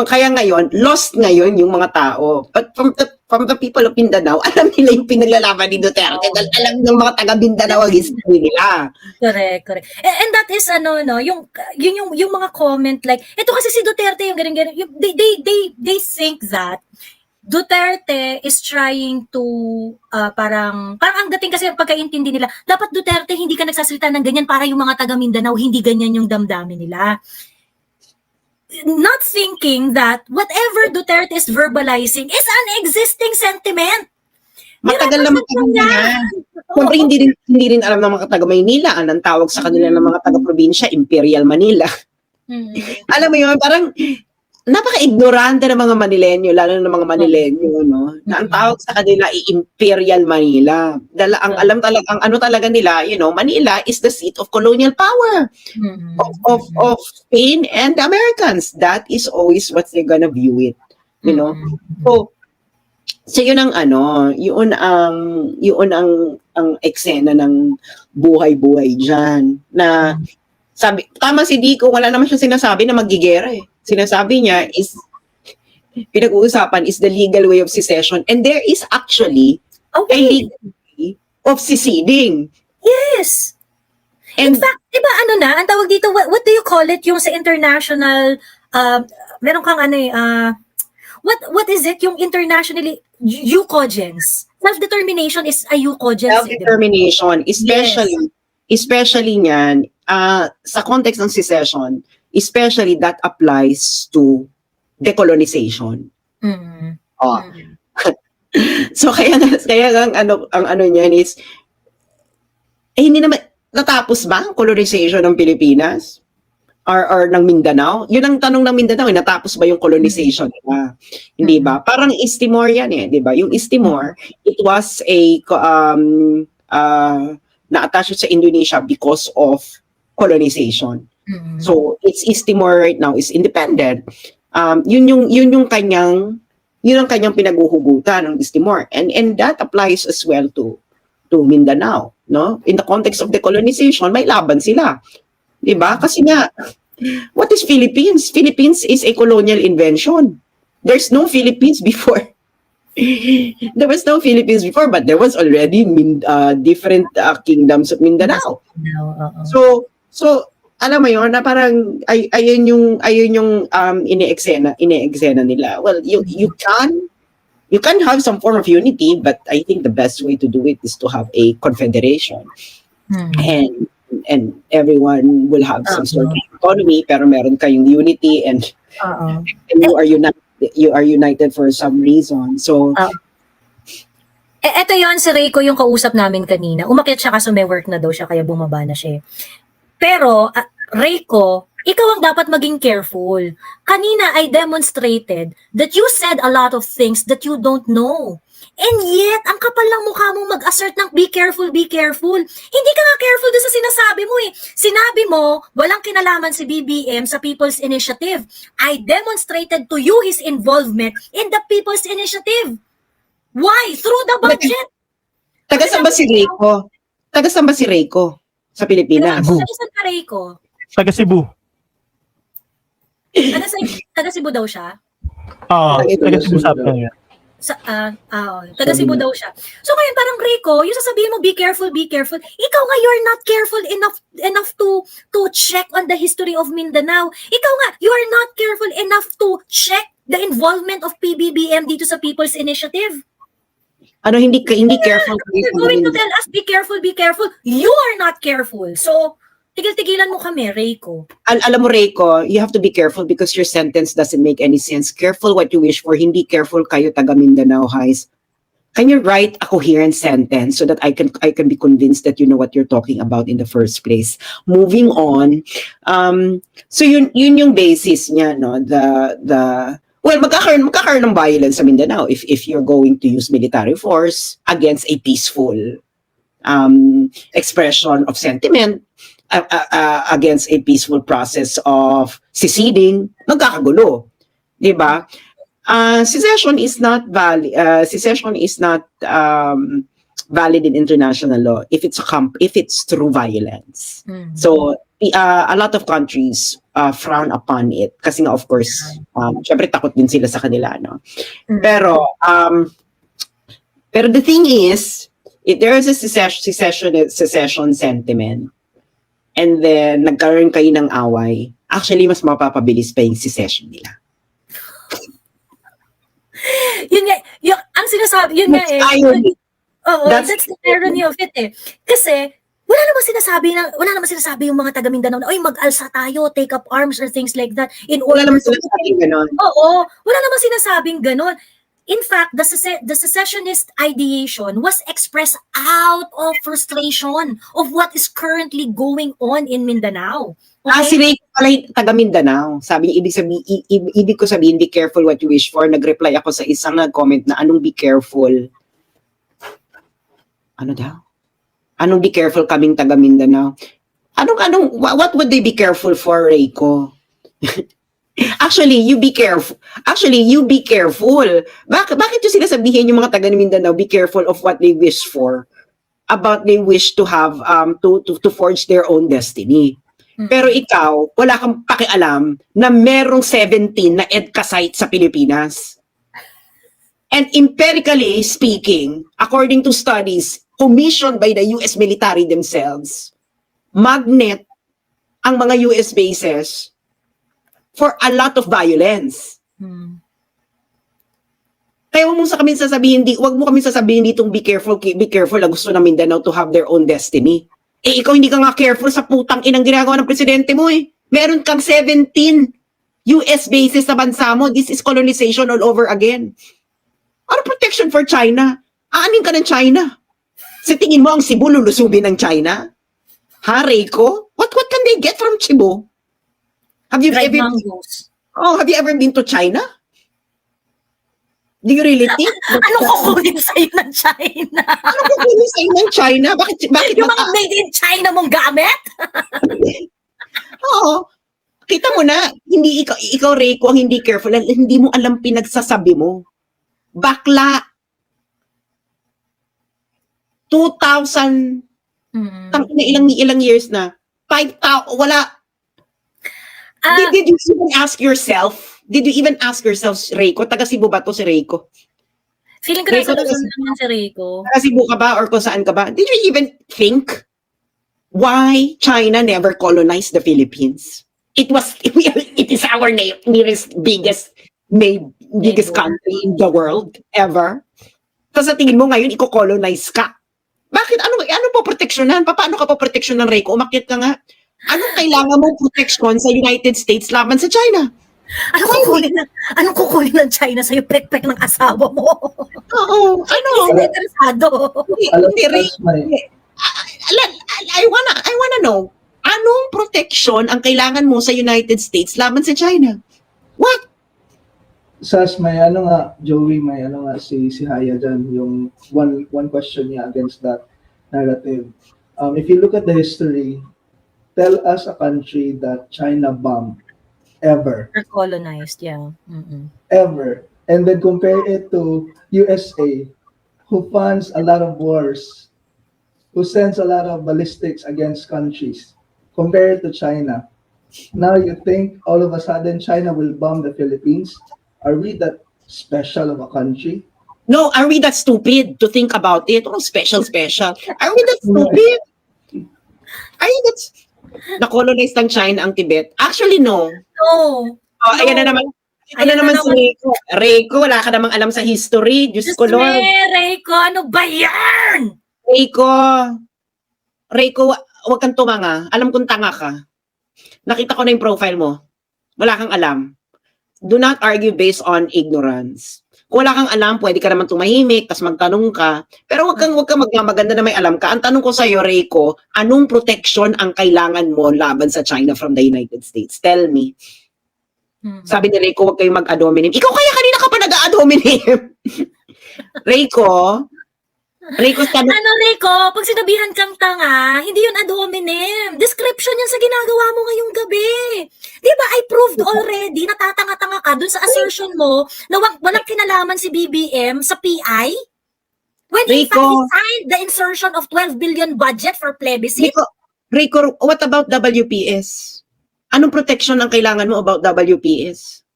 kaya ngayon lost ngayon yung mga tao, but from the people of Mindanao, alam nila yung pinaglalaban ni Duterte. Alam ng mga taga Mindanao ang history nila. Correct. And that is yung mga comment like, ito kasi si Duterte yung ganyan. They think that Duterte is trying to parang ang dating kasi ang pagkaintindi nila, dapat Duterte hindi ka nagsasalita ng ganyan para yung mga taga Mindanao hindi ganyan yung damdamin nila. Not thinking that whatever Duterte is verbalizing is an existing sentiment. Matagal naman niya. Siyempre, hindi rin alam ng mga taga Maynila. Anong tawag sa kanila ng mga taga probinsya? Imperial Manila. Alam mo yun, parang napaka-ignorante ng mga Manilenyo, lalo ng mga Manilenyo, no? Na ang tawag sa kanila ay Imperial Manila. Ang alam talaga, ang ano talaga nila, Manila is the seat of colonial power of Spain and the Americans. That is always what they're gonna view it, So yun ang yun ang eksena ng buhay-buhay diyan na sabi, tama si Dico, wala naman siya sinasabi na magigera eh. Sinasabi niya pinag-uusapan is the legal way of secession, and there is actually a legal way of seceding. Yes. In fact, diba ang tawag dito, what do you call it yung sa international, meron kang what is it yung internationally, eucogens. Self-determination is a eucogens. Self-determination, especially niyan, sa context ng secession, especially that applies to decolonization. So kaya ang ano niyan is hindi naman natapos ba ang colonization ng Pilipinas or ng Mindanao? Yun ang tanong ng Mindanao, natapos ba yung colonization nila? Hindi ba? Parang East Timor yan eh, di ba? Yung East Timor, it was na-attach sa Indonesia because of colonization. So it's East Timor right now is independent. Yun yung kanyang pinaguhugutan ng East Timor, and that applies as well to Mindanao, no? In the context of decolonization, may laban sila, di ba? Kasi nga, what is Philippines? Philippines is a colonial invention. There's no Philippines before. There was no Philippines before, but there was already different kingdoms of Mindanao. So alam mo yun, na parang ayun yung ine-eksena nila. Well, you can have some form of unity, but I think the best way to do it is to have a confederation. And everyone will have some sort of autonomy, pero meron kayong unity and you are united for some reason. So eto yon si Reiko yung kausap namin kanina. Umakyat siya kasi may work na daw siya kaya bumaba na siya. Pero, Reiko, ikaw ang dapat maging careful. Kanina I demonstrated that you said a lot of things that you don't know. And yet, ang kapal ng mukha mong mag-assert ng be careful, be careful. Hindi ka nga careful doon sa sinasabi mo eh. Sinabi mo, walang kinalaman si BBM sa People's Initiative. I demonstrated to you his involvement in the People's Initiative. Why? Through the budget. Taga-saan ba si Reiko? Taga-saan ba si Reiko sa Pilipinas? Taga-saan ka, Reiko? Taga Cebu. Taga Cebu daw siya? Oo, taga Cebu sabi niya. Taga Cebu daw siya. So ngayon parang Rico, yung sasabihin mo be careful, ikaw nga you're not careful enough to check on the history of Mindanao. Ikaw nga you're not careful enough to check the involvement of PBBM dito sa People's Initiative. Ano, hindi careful. You're going to tell us be careful. You are not careful. So tigil-tigilan mo kami, Reiko. Alam mo, Reiko, you have to be careful because your sentence doesn't make any sense. Careful what you wish for. Hindi careful kayo taga Mindanao Highs. Can you write a coherent sentence so that I can be convinced that you know what you're talking about in the first place? Moving on. So yun yung basis niya, no? Well, magkakaroon ng violence sa Mindanao if you're going to use military force against a peaceful expression of sentiment. Against a peaceful process of seceding, magkakagulo, di ba? Secession is not valid. Secession is not valid in international law if it's through violence. So a lot of countries frown upon it kasi nga of course, syempre takot din sila sa kanila, no? Pero the thing is, if there is a secession sentiment, and then nagkaroon kayo ng away, actually mas mapapabilis pa yung secession nila. Yun nga, ang sinasabi, yun nga eh. That's the irony of it eh. Kasi, wala naman sinasabi yung mga taga Mindanao na, oy, mag-alsa tayo, take up arms or things like that. Wala naman sinasabing ganon. Oo, wala naman sinasabing ganon. In fact, the secessionist ideation was expressed out of frustration of what is currently going on in Mindanao. Okay? Si Reiko pala taga Mindanao. Sabi niya, ibig ko sabihin, be careful what you wish for. Nag-reply ako sa isang nag-comment na anong be careful. Ano daw? Anong be careful kaming taga Mindanao? What would they be careful for, Reiko? Actually, you be careful. Bakit yung sinasabihin yung mga taga Mindanao, be careful of what they wish for? About they wish to have, to forge their own destiny. Pero ikaw, wala kang pakialam na merong 17 na EDCA site sa Pilipinas. And empirically speaking, according to studies commissioned by the US military themselves, magnet ang mga US bases for a lot of violence. Kaya wag mo kami sasabihin ditong be careful na gusto ng Mindanao to have their own destiny. Eh, ikaw hindi ka nga careful sa putang inang ginagawa ng presidente mo eh. Meron kang 17 US bases sa bansa mo. This is colonization all over again. Ano protection for China? Aanin ka ng China? Sa tingin mo ang Cebu lulusubin ng China? Ha, Reiko? What can they get from Cebu? Have you ever been to China? Do you really think? Anong kukunin sa'yo ng China? Anong kukunin sa'yo ng China? Bakit yung mga made in China mong gamit? Oo. Kita mo na, hindi ikaw Reiko ang hindi careful, hindi mo alam pinagsasabi mo. Bakla. 2,000 ilang years na. 5,000 wala. Did you even ask yourself? Reiko? Taga Cebu ba to si Reiko? Feeling ko nasa Luzon naman si Reiko. Taga Cebu ka ba or kung saan ka ba? Did you even think why China never colonized the Philippines? It is our nearest biggest country in the world ever. Tapos sa tingin mo ngayon i-colonize ka. Bakit? Ano po proteksyonan? Paano ka po proteksyonan, Reiko? Umakyat ka nga. Anong kailangan mong protection sa United States laban sa China? Anong kukunin ng China sa'yo? Pek-pek ng asawa mo. Oo. Hindi interesado. I wanna know. Anong protection ang kailangan mo sa United States laban sa China? What? Sas, may ano nga, Joey, may ano nga si Haya dyan, yung one question niya against that narrative. If you look at the history, tell us a country that China bombed ever. Or colonized, yeah. Mm-mm. Ever. And then compare it to USA, who funds a lot of wars, who sends a lot of ballistics against countries. Compare it to China. Now you think all of a sudden China will bomb the Philippines? Are we that special of a country? No, are we that stupid to think about it? Oh, special. Are we that stupid? Are you that... Na-colonize ng China ang Tibet? Actually, no. No. Oh, ayan na naman. Ito na naman si Reiko. Reiko, wala ka namang alam sa history. Diyos ko, Lord. Reiko, ano ba yan? Reiko, wag kang tumanga. Alam kong tanga ka. Nakita ko na yung profile mo. Wala kang alam. Do not argue based on ignorance. Kung wala kang alam, pwede ka naman tumahimik, tas magtanong ka. Pero wag kang magmamaganda na may alam ka. Ang tanong ko sa'yo, Reiko, anong protection ang kailangan mo laban sa China from the United States? Tell me. Sabi ni Reiko, wag kayong mag-adominim. Ikaw kaya kanina ka pa nag-adominim. Reiko, Ano, Reiko? Pag sinabihan kang tanga, hindi yun ad hominem. Description yan sa ginagawa mo ngayong gabi. Di ba, I proved already na tatanga-tanga ka dun sa assertion mo na walang kinalaman si BBM sa PI? When in fact, he signed the insertion of 12 billion budget for plebiscite? Reiko, what about WPS? Anong protection ang kailangan mo about WPS?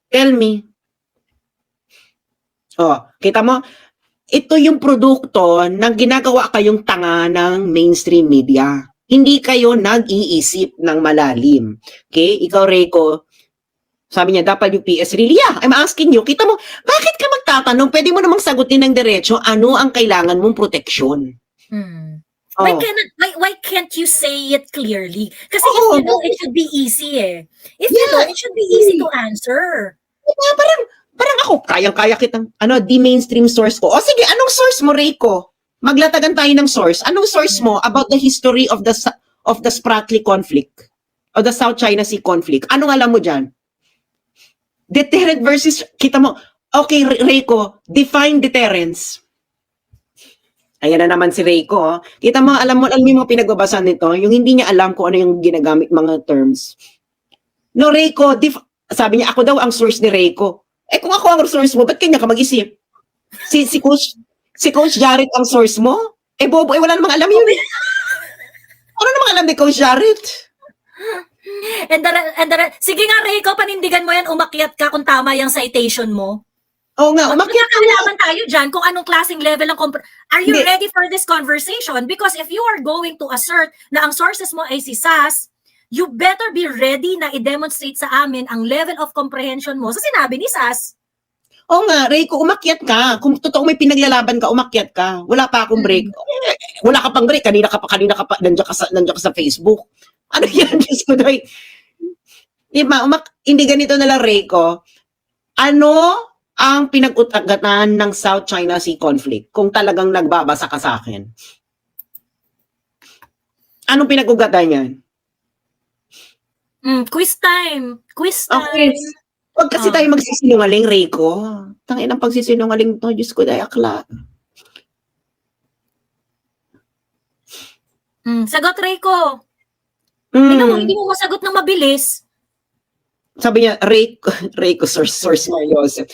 Tell me. Oh, kita mo? Ito yung produkto ng ginagawa kayong tanga ng mainstream media. Hindi kayo nag-iisip ng malalim. Okay? Ikaw, Reiko, sabi niya, WPS, really? Yeah, I'm asking you. Kita mo, bakit ka magtatanong? Pwede mo namang sagutin ng diretso, ano ang kailangan mong proteksyon? Why can't you say it clearly? Kasi if you know, it should be easy eh. If you know, it should be easy to answer. Parang ako, kayang-kaya kitang, di-mainstream source ko. O sige, anong source mo, Reiko? Maglatagan tayo ng source. Anong source mo about the history of the Spratly conflict? Of the South China Sea conflict? Anong alam mo dyan? Deterrent versus, kita mo, okay, Reiko, define deterrence. Ayan na naman si Reiko. Kita mo, alam mo yung mga pinagbabasa nito, yung hindi niya alam kung ano yung ginagamit mga terms. No, Reiko, sabi niya, ako daw ang source ni Reiko. Kung ako ang source mo, ba't kanya ka mag-isip? Si Coach Jarrett ang source mo? Bobo, wala namang alam yun. Ano namang alam ni Coach Jarrett? Sige nga, Reiko, panindigan mo yan, umakyat ka kung tama yung citation mo. Oo nga, umakyat ka. Magkakalaman tayo dyan kung anong klaseng level ng Are you ready for this conversation? Because if you are going to assert na ang sources mo ay si SAS, you better be ready na i-demonstrate sa amin ang level of comprehension mo sa sinabi ni SAS. Oo nga, Reiko, umakyat ka. Kung totoo may pinaglalaban ka, umakyat ka. Wala pa akong break. Wala ka pang break. Kanina ka pa, nandiyan ka sa Facebook. Ano yan? Diyos ko, doy. Diba, hindi ganito na lang, Reiko. Ano ang pinag-utagatan ng South China Sea conflict kung talagang nagbabasa ka sa akin? Anong pinag-ugatan yan? Quiz time. Okay. Huwag kasi tayo magsisinungaling, Reiko. Tangin ang pagsisinungaling to. Diyos ko, dayakla. Sagot, Reiko. Tingnan mo, hindi mo masagot ng mabilis. Sabi niya, Reiko, source Mariosep.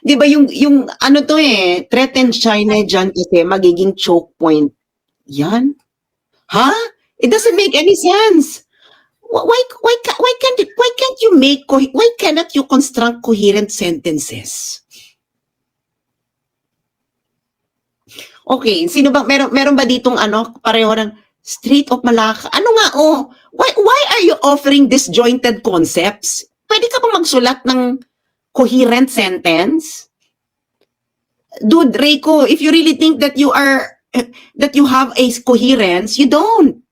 Di ba yung ano to threatened China dyan kasi magiging choke point. Yan? Ha? It doesn't make any sense. Why cannot you construct coherent sentences? Okay, sino ba meron ba ditong pareho ng Strait of Malacca? Ano nga why are you offering disjointed concepts? Pwede ka bang magsulat ng coherent sentence? Dude, Reiko, if you really think that you have a coherence, you don't.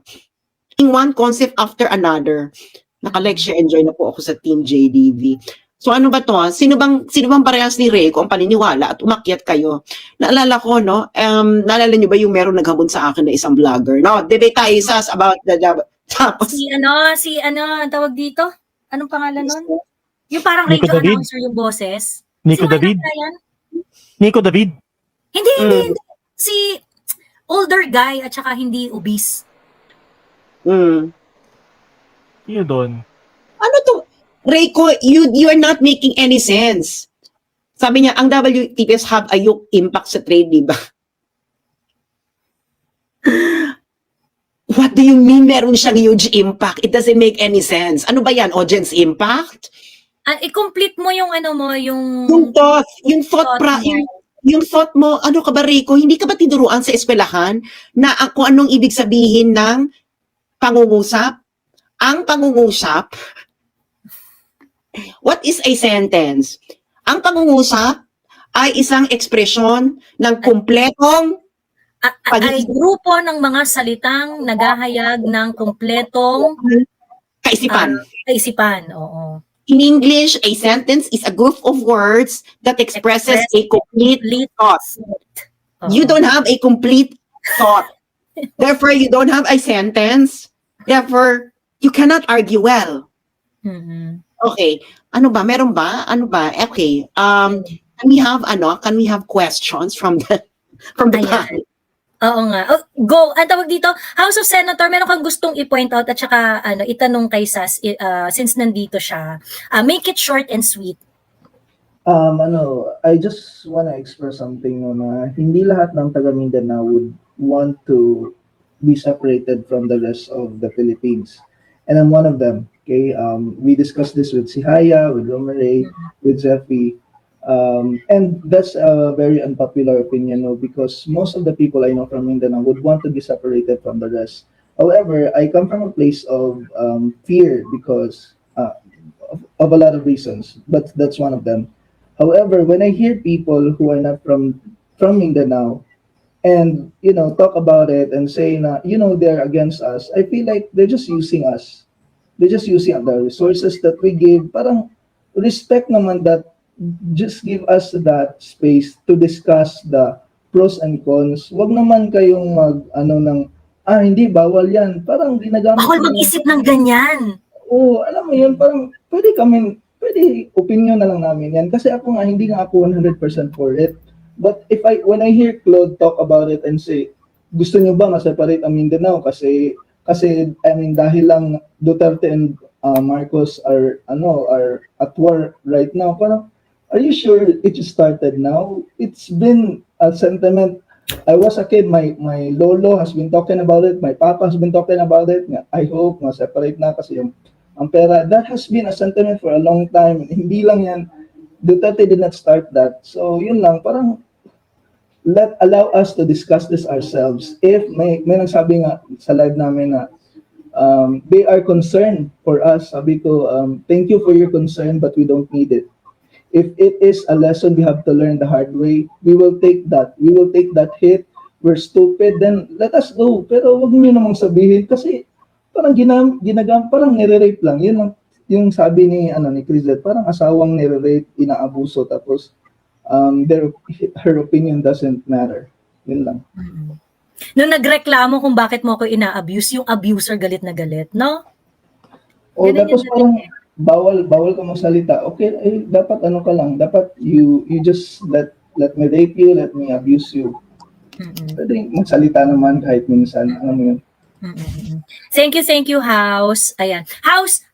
In one concept after another. Naka-lecture enjoy na po ako sa Team JDV. So ano ba to? Sino bang parehas ni Ray kung ang paniniwala at umakyat kayo? Naalala ko, no? Naalala niyo ba yung meron naghamon sa akin na isang vlogger? No, debate tayo sas about the tapos Si ang tawag dito? Anong pangalan nun? Yung parang Nico radio David? announcer yung boses. Nico Si David? Juan Ryan? Nico David? Hindi. Si older guy at saka hindi obese. Yun doon. ano to? Reiko, you are not making any sense. Sabi niya, ang WTPS have a huge impact sa trade, di ba? What do you mean meron siyang huge impact? It doesn't make any sense. Ano ba yan? Audience impact? I-complete mo yung ano mo, yung Yung thought mo, ano ka ba, Rico? Hindi ka ba tinuruan sa eskwelahan na kung anong ibig sabihin ng pangungusap? Ang pangungusap, what is a sentence? Ang pangungusap ay isang ekspresyon ng kumpletong ay grupo ng mga salitang naghahayag ng kumpletong kaisipan. Oo. In English, a sentence is a group of words that expresses a complete thought. You don't have a complete thought. Therefore, you don't have a sentence. Therefore, you cannot argue well. Okay. Ano ba? Meron ba? Ano ba? Okay. Can we have questions from the panel? Oo nga. Oh, go. Ang tawag dito, House of Senator, meron kang gustong i-point out at saka itanong kay Sas since nandito siya. Make it short and sweet. I just want to express something na hindi lahat ng taga Mindanao would want to be separated from the rest of the Philippines. And I'm one of them. Okay, we discussed this with Sihaya, with Romeray, with Zephy. And that's a very unpopular opinion, no, because most of the people I know from Mindanao would want to be separated from the rest. However, I come from a place of fear because of a lot of reasons, but that's one of them. However, when I hear people who are not from Mindanao and talk about it and say they're against us, I feel like they're just using us. They're just using the resources that we give. Parang respect naman that. Just give us that space to discuss the pros and cons. Wag naman kayong hindi, bawal yan. Parang ginagamit. Bawal mag-isip ng ganyan. Oo, alam mo yun, parang pwede opinion na lang namin yan. Kasi ako nga, hindi nga ako 100% for it. But when I hear Claude talk about it and say, gusto niyo ba ma-separate ang Mindanao? Kasi dahil lang Duterte and Marcos are at war right now. Parang, are you sure it just started now? It's been a sentiment. I was a kid, my lolo has been talking about it, my papa has been talking about it. I hope ma-separate na kasi ang pera. That has been a sentiment for a long time. Hindi lang yan. Duterte did not start that. So yun lang, parang allow us to discuss this ourselves. If may nagsabi nga sa live namin na they are concerned for us, sabi ko, thank you for your concern but we don't need it. If it is a lesson we have to learn the hard way, we will take that. We will take that hit. We're stupid, then let us go. Pero wag niyo namang sabihin kasi parang parang nire-rape lang. Yun lang yung sabi ni Crisette, parang asawang nire-rape, inaabuso tapos her opinion doesn't matter. Yun lang. Nung nagreklamo kung bakit mo ako ina-abuse, yung abuser galit na galit, no? O tapos parang bawal ka magsalita. Okay, dapat ka lang. Dapat you just let me rape you, let me abuse you. Pwede magsalita naman kahit minsan. Alam mo yun. Thank you, House. Ayan. House,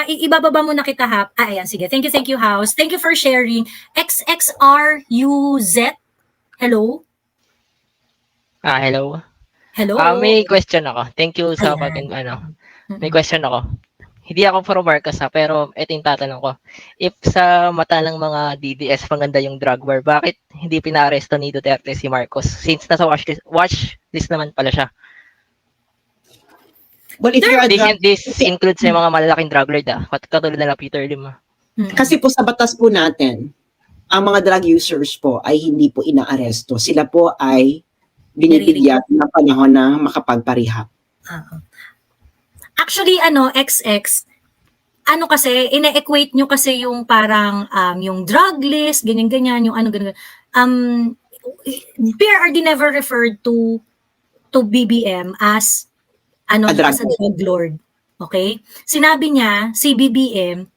ibababa mo na kita, ha? Ayan, sige. Thank you, House. Thank you for sharing. XXRUZ. Hello? Hello. Hello. May question ako. Thank you sa may question ako. Hindi ako pro Marcos pero ito yung tatanong ko. If sa mata ng mga DDS maganda yung drug war, bakit hindi pinaaresto ni Duterte si Marcos? Since nasa watch list naman pala siya. Well, if this includes yung mga malalaking drug lord katulad na Peter Lim. Kasi po sa batas po natin, ang mga drug users po ay hindi po inaaresto. Sila po ay binibigyan ng panahon na makapagparehab. Actually, XX, ano kasi, ine-equate nyo kasi yung parang yung drug list, ganyan-ganyan, yung ano, ganyan. PRRD never referred to BBM as as a drug lord. Okay? Sinabi niya, si BBM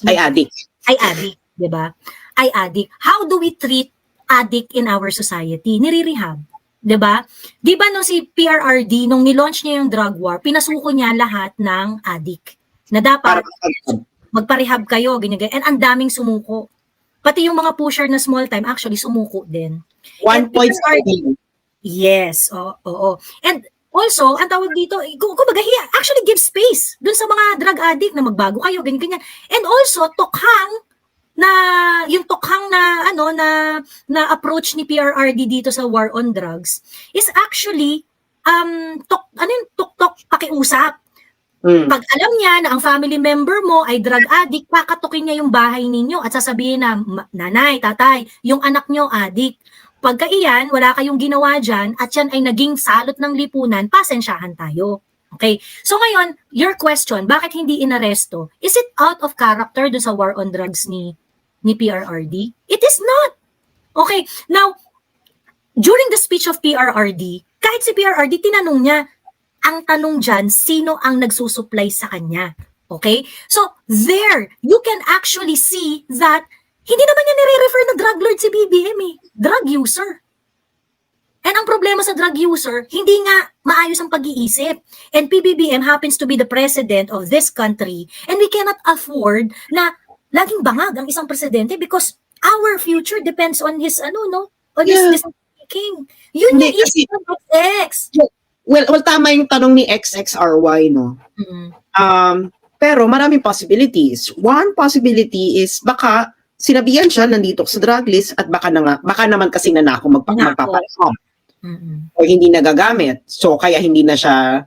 Ay, adik. ay addict, 'di ba? Ay addict. How do we treat addict in our society? Nire-rehab, 'di ba? 'Di ba nung si PRRD nung ni-launch niya yung drug war, pinasuko niya lahat ng addict na dapat magpa-rehab kayo, ganyan, ganyan. And ang daming sumuko. Pati yung mga pusher na small time actually sumuko din. 1.7. Yes, oo. And also, ang tawag dito, kumbaga, he actually give space dun sa mga drug addict na magbago kayo, ganyan. And also, yung tokhang na approach ni PRRD dito sa war on drugs is actually, tok-tok pakiusap. Pag alam niya na ang family member mo ay drug addict, pakatukin niya yung bahay ninyo at sasabihin na, nanay, tatay, yung anak nyo addict. Pagka iyan, wala kayong ginawa dyan at yan ay naging salot ng lipunan, pasensyahan tayo. Okay? So ngayon, your question, bakit hindi inaresto? Is it out of character dun sa war on drugs ni PRRD? It is not. Okay, now, during the speech of PRRD, kahit si PRRD, tinanong niya, ang tanong dyan, sino ang nagsusupply sa kanya? Okay? So, there, you can actually see that hindi naman niya nire-refer na drug lord si BBM eh. Drug user. And ang problema sa drug user, hindi nga maayos ang pag-iisip. And PBBM happens to be the president of this country and we cannot afford na laging bangag ang isang presidente because our future depends on his, his thinking. Yun yung issue ng XX. Well, tama yung tanong ni XXRY, no? Pero maraming possibilities. One possibility is baka sinabihan siya nandito sa drug list at baka naman kasi nanako magpapareho. O hindi nagagamit. So kaya hindi na siya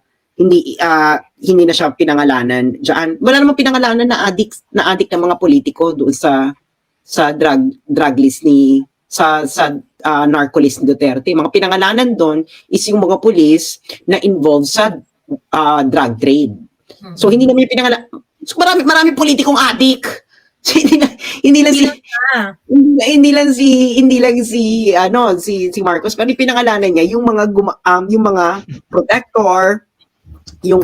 pinangalanan diyan. Wala namang pinangalanan na addict ng mga politiko doon sa drug list sa narco list ni Duterte. Mga pinangalanan doon is yung mga pulis na involved sa drug trade. So hindi naman pinangalanan. So, marami politikong addict. Hindi lang si Marcos, pero pinangalanan niya yung mga protector, yung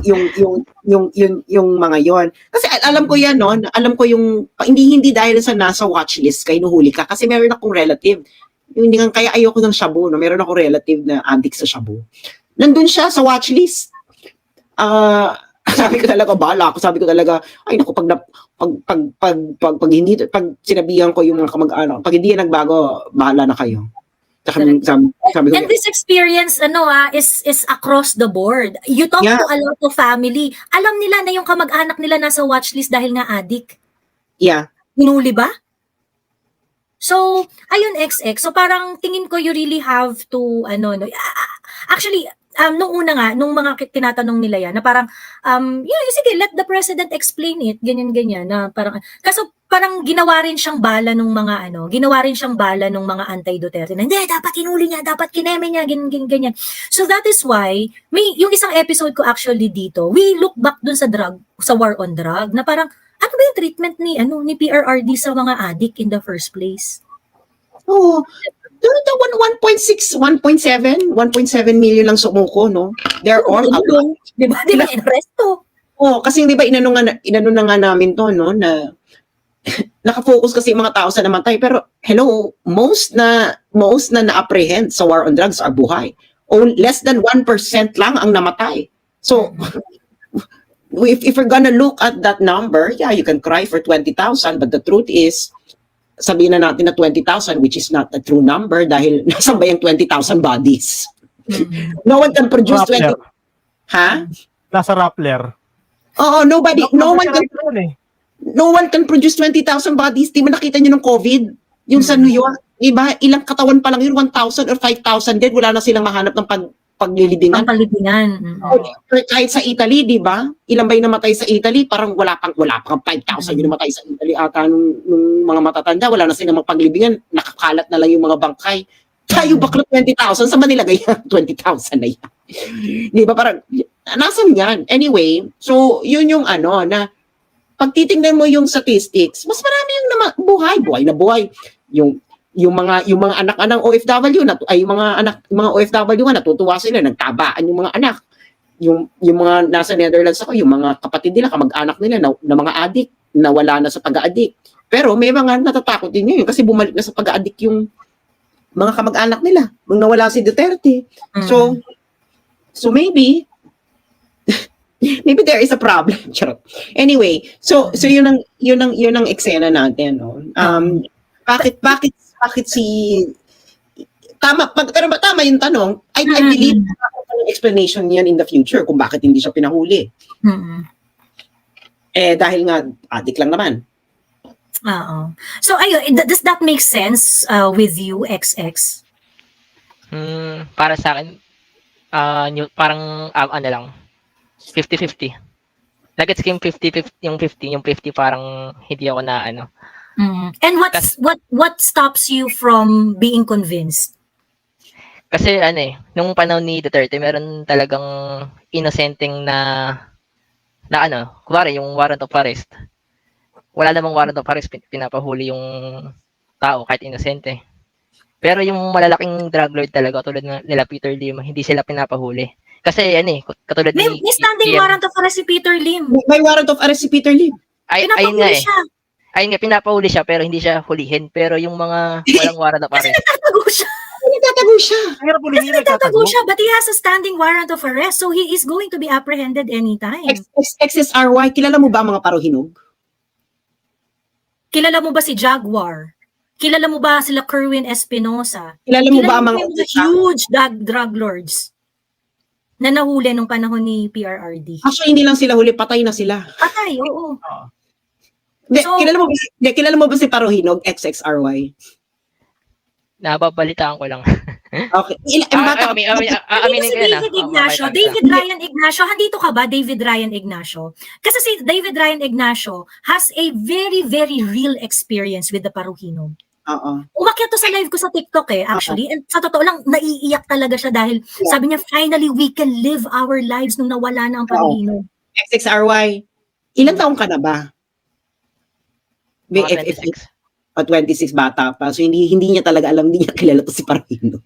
mga yon. Kasi alam ko yan, no? Alam ko yung hindi dahil sa nasa watchlist kayo nuhuli ka kasi meron akong relative. Hindi nga kaya ayoko ng shabu, no? Meron akong relative na addict sa shabu. Nandun siya sa watchlist. Sabi ko talaga, bahala ako. Sabi ko talaga, ay naku, pag sinabihan ko yung mga kamag-anak, pag hindi yan nagbago, bahala na kayo. Sabi ko, and this experience, is across the board. You talk to a lot of family. Alam nila na yung kamag-anak nila nasa watchlist dahil nga addict. Yeah. Hinuli ba? So, ayun, XX. So, parang tingin ko you really have to, actually, nung una nga, nung mga tinatanong nila yan, na parang, sige, let the president explain it, ganyan-ganyan, na parang, kaso parang ginawa rin siyang bala nung mga, anti-Duterte, na hindi, dapat hinuli niya, dapat kineme niya, ganyan-ganyan. So that is why, yung isang episode ko actually dito, we look back dun sa war on drug, na parang, ano ba yung treatment ni PRRD sa mga addict in the first place? Oh, 1.6, 1.7 million lang sumuko, no? They're all out. Di ba in-arresto? Oh, kasi di ba inano na nga namin to, no, na nakafocus kasi yung mga tao sa namatay, pero hello, most na na-apprehend sa war on drugs are buhay. Less than 1% lang ang namatay. So if we're gonna look at that number, yeah, you can cry for 20,000, but the truth is, sabihin na natin na 20,000, which is not a true number dahil nasan ba yung 20,000 bodies? No one can produce 20. Ha? Nasa Rappler. Oo, no one can produce 20,000 bodies. Di ba nakita nyo ng COVID? Yung sa New York, iba, ilang katawan pa lang yun, 1,000 or 5,000 dead, wala na silang mahanap ng paglilibingan. Kahit sa Italy, di ba? Ilan ba yung namatay sa Italy? Parang wala pang 5,000 yung namatay sa Italy ata nung mga matatanda, wala na silang magpaglibingan, nakakalat na lang yung mga bangkay. Tayo bakla 20,000, saan ba nilagay yan? 20,000 na yan. Di ba? Parang, nasan yan? Anyway, so yun yung na pag titingnan mo yung statistics, mas marami yung buhay na buhay. Yung mga anak-anak OFW mga OFW nga natutuwa sila, nagtabaan yung mga anak. Yung mga nasa Netherlands ako, yung mga kapatid nila, kamag-anak nila na mga adik, na wala na sa pag-aadik. Pero may mga natatakot din ngayon kasi bumalik na sa pag-aadik yung mga kamag-anak nila nung nawala si Duterte. So maybe there is a problem. Charot. Anyway, so yun ang eksena natin, no. Bakit si pero tama yung tanong. I believe na explanation yan in the future kung bakit hindi siya pinahuli. Dahil nga adik lang naman. So ayun, does that make sense with you, XX? Para sa akin, parang ano lang, 50-50. Nagets ko yung 50, yung 50 parang hindi ako na ano. And what stops you from being convinced? Kasi nung panahon ni Duterte, meron talagang innocenteng na kunwari yung warrant of arrest. Wala namang warrant of arrest, pinapahuli yung tao kahit inosente. Pero yung malalaking drug lord talaga, tulad nila Peter Lim, hindi sila pinapahuli. Kasi katulad May standing warrant of arrest si Peter Lim. May warrant of arrest si Peter Lim. Ayun nga siya. Ayun nga, pinapahuli siya pero hindi siya hulihin. Pero yung mga walang warrant of arrest. Nagtatago siya. Nagtatago siya, but he has a standing warrant of arrest, so he is going to be apprehended anytime. XSRY, kilala mo ba mga parohinog? Kilala mo ba si Jaguar? Kilala mo ba sila Kerwin Espinosa? Kilala mo ba yung huge drug lords na nahuli nung panahon ni PRRD? Actually, hindi lang sila huli, patay na sila. Patay, oo. Kilala mo ba si parohinog, XXRY? Nababalitaan ko lang. Okay. David Ryan Ignacio, handito ka ba, David Ryan Ignacio? Kasi si David Ryan Ignacio has a very, very real experience with the Paruhinog. Umakyat to sa live ko sa TikTok actually. And sa totoo lang, naiiyak talaga siya dahil sabi niya, finally, we can live our lives nung nawala na ang Paruhinog. XXRY, ilang taong ka na ba? 26. 26 bata pa. So hindi niya talaga alam, hindi niya kilala to si Paruhinog.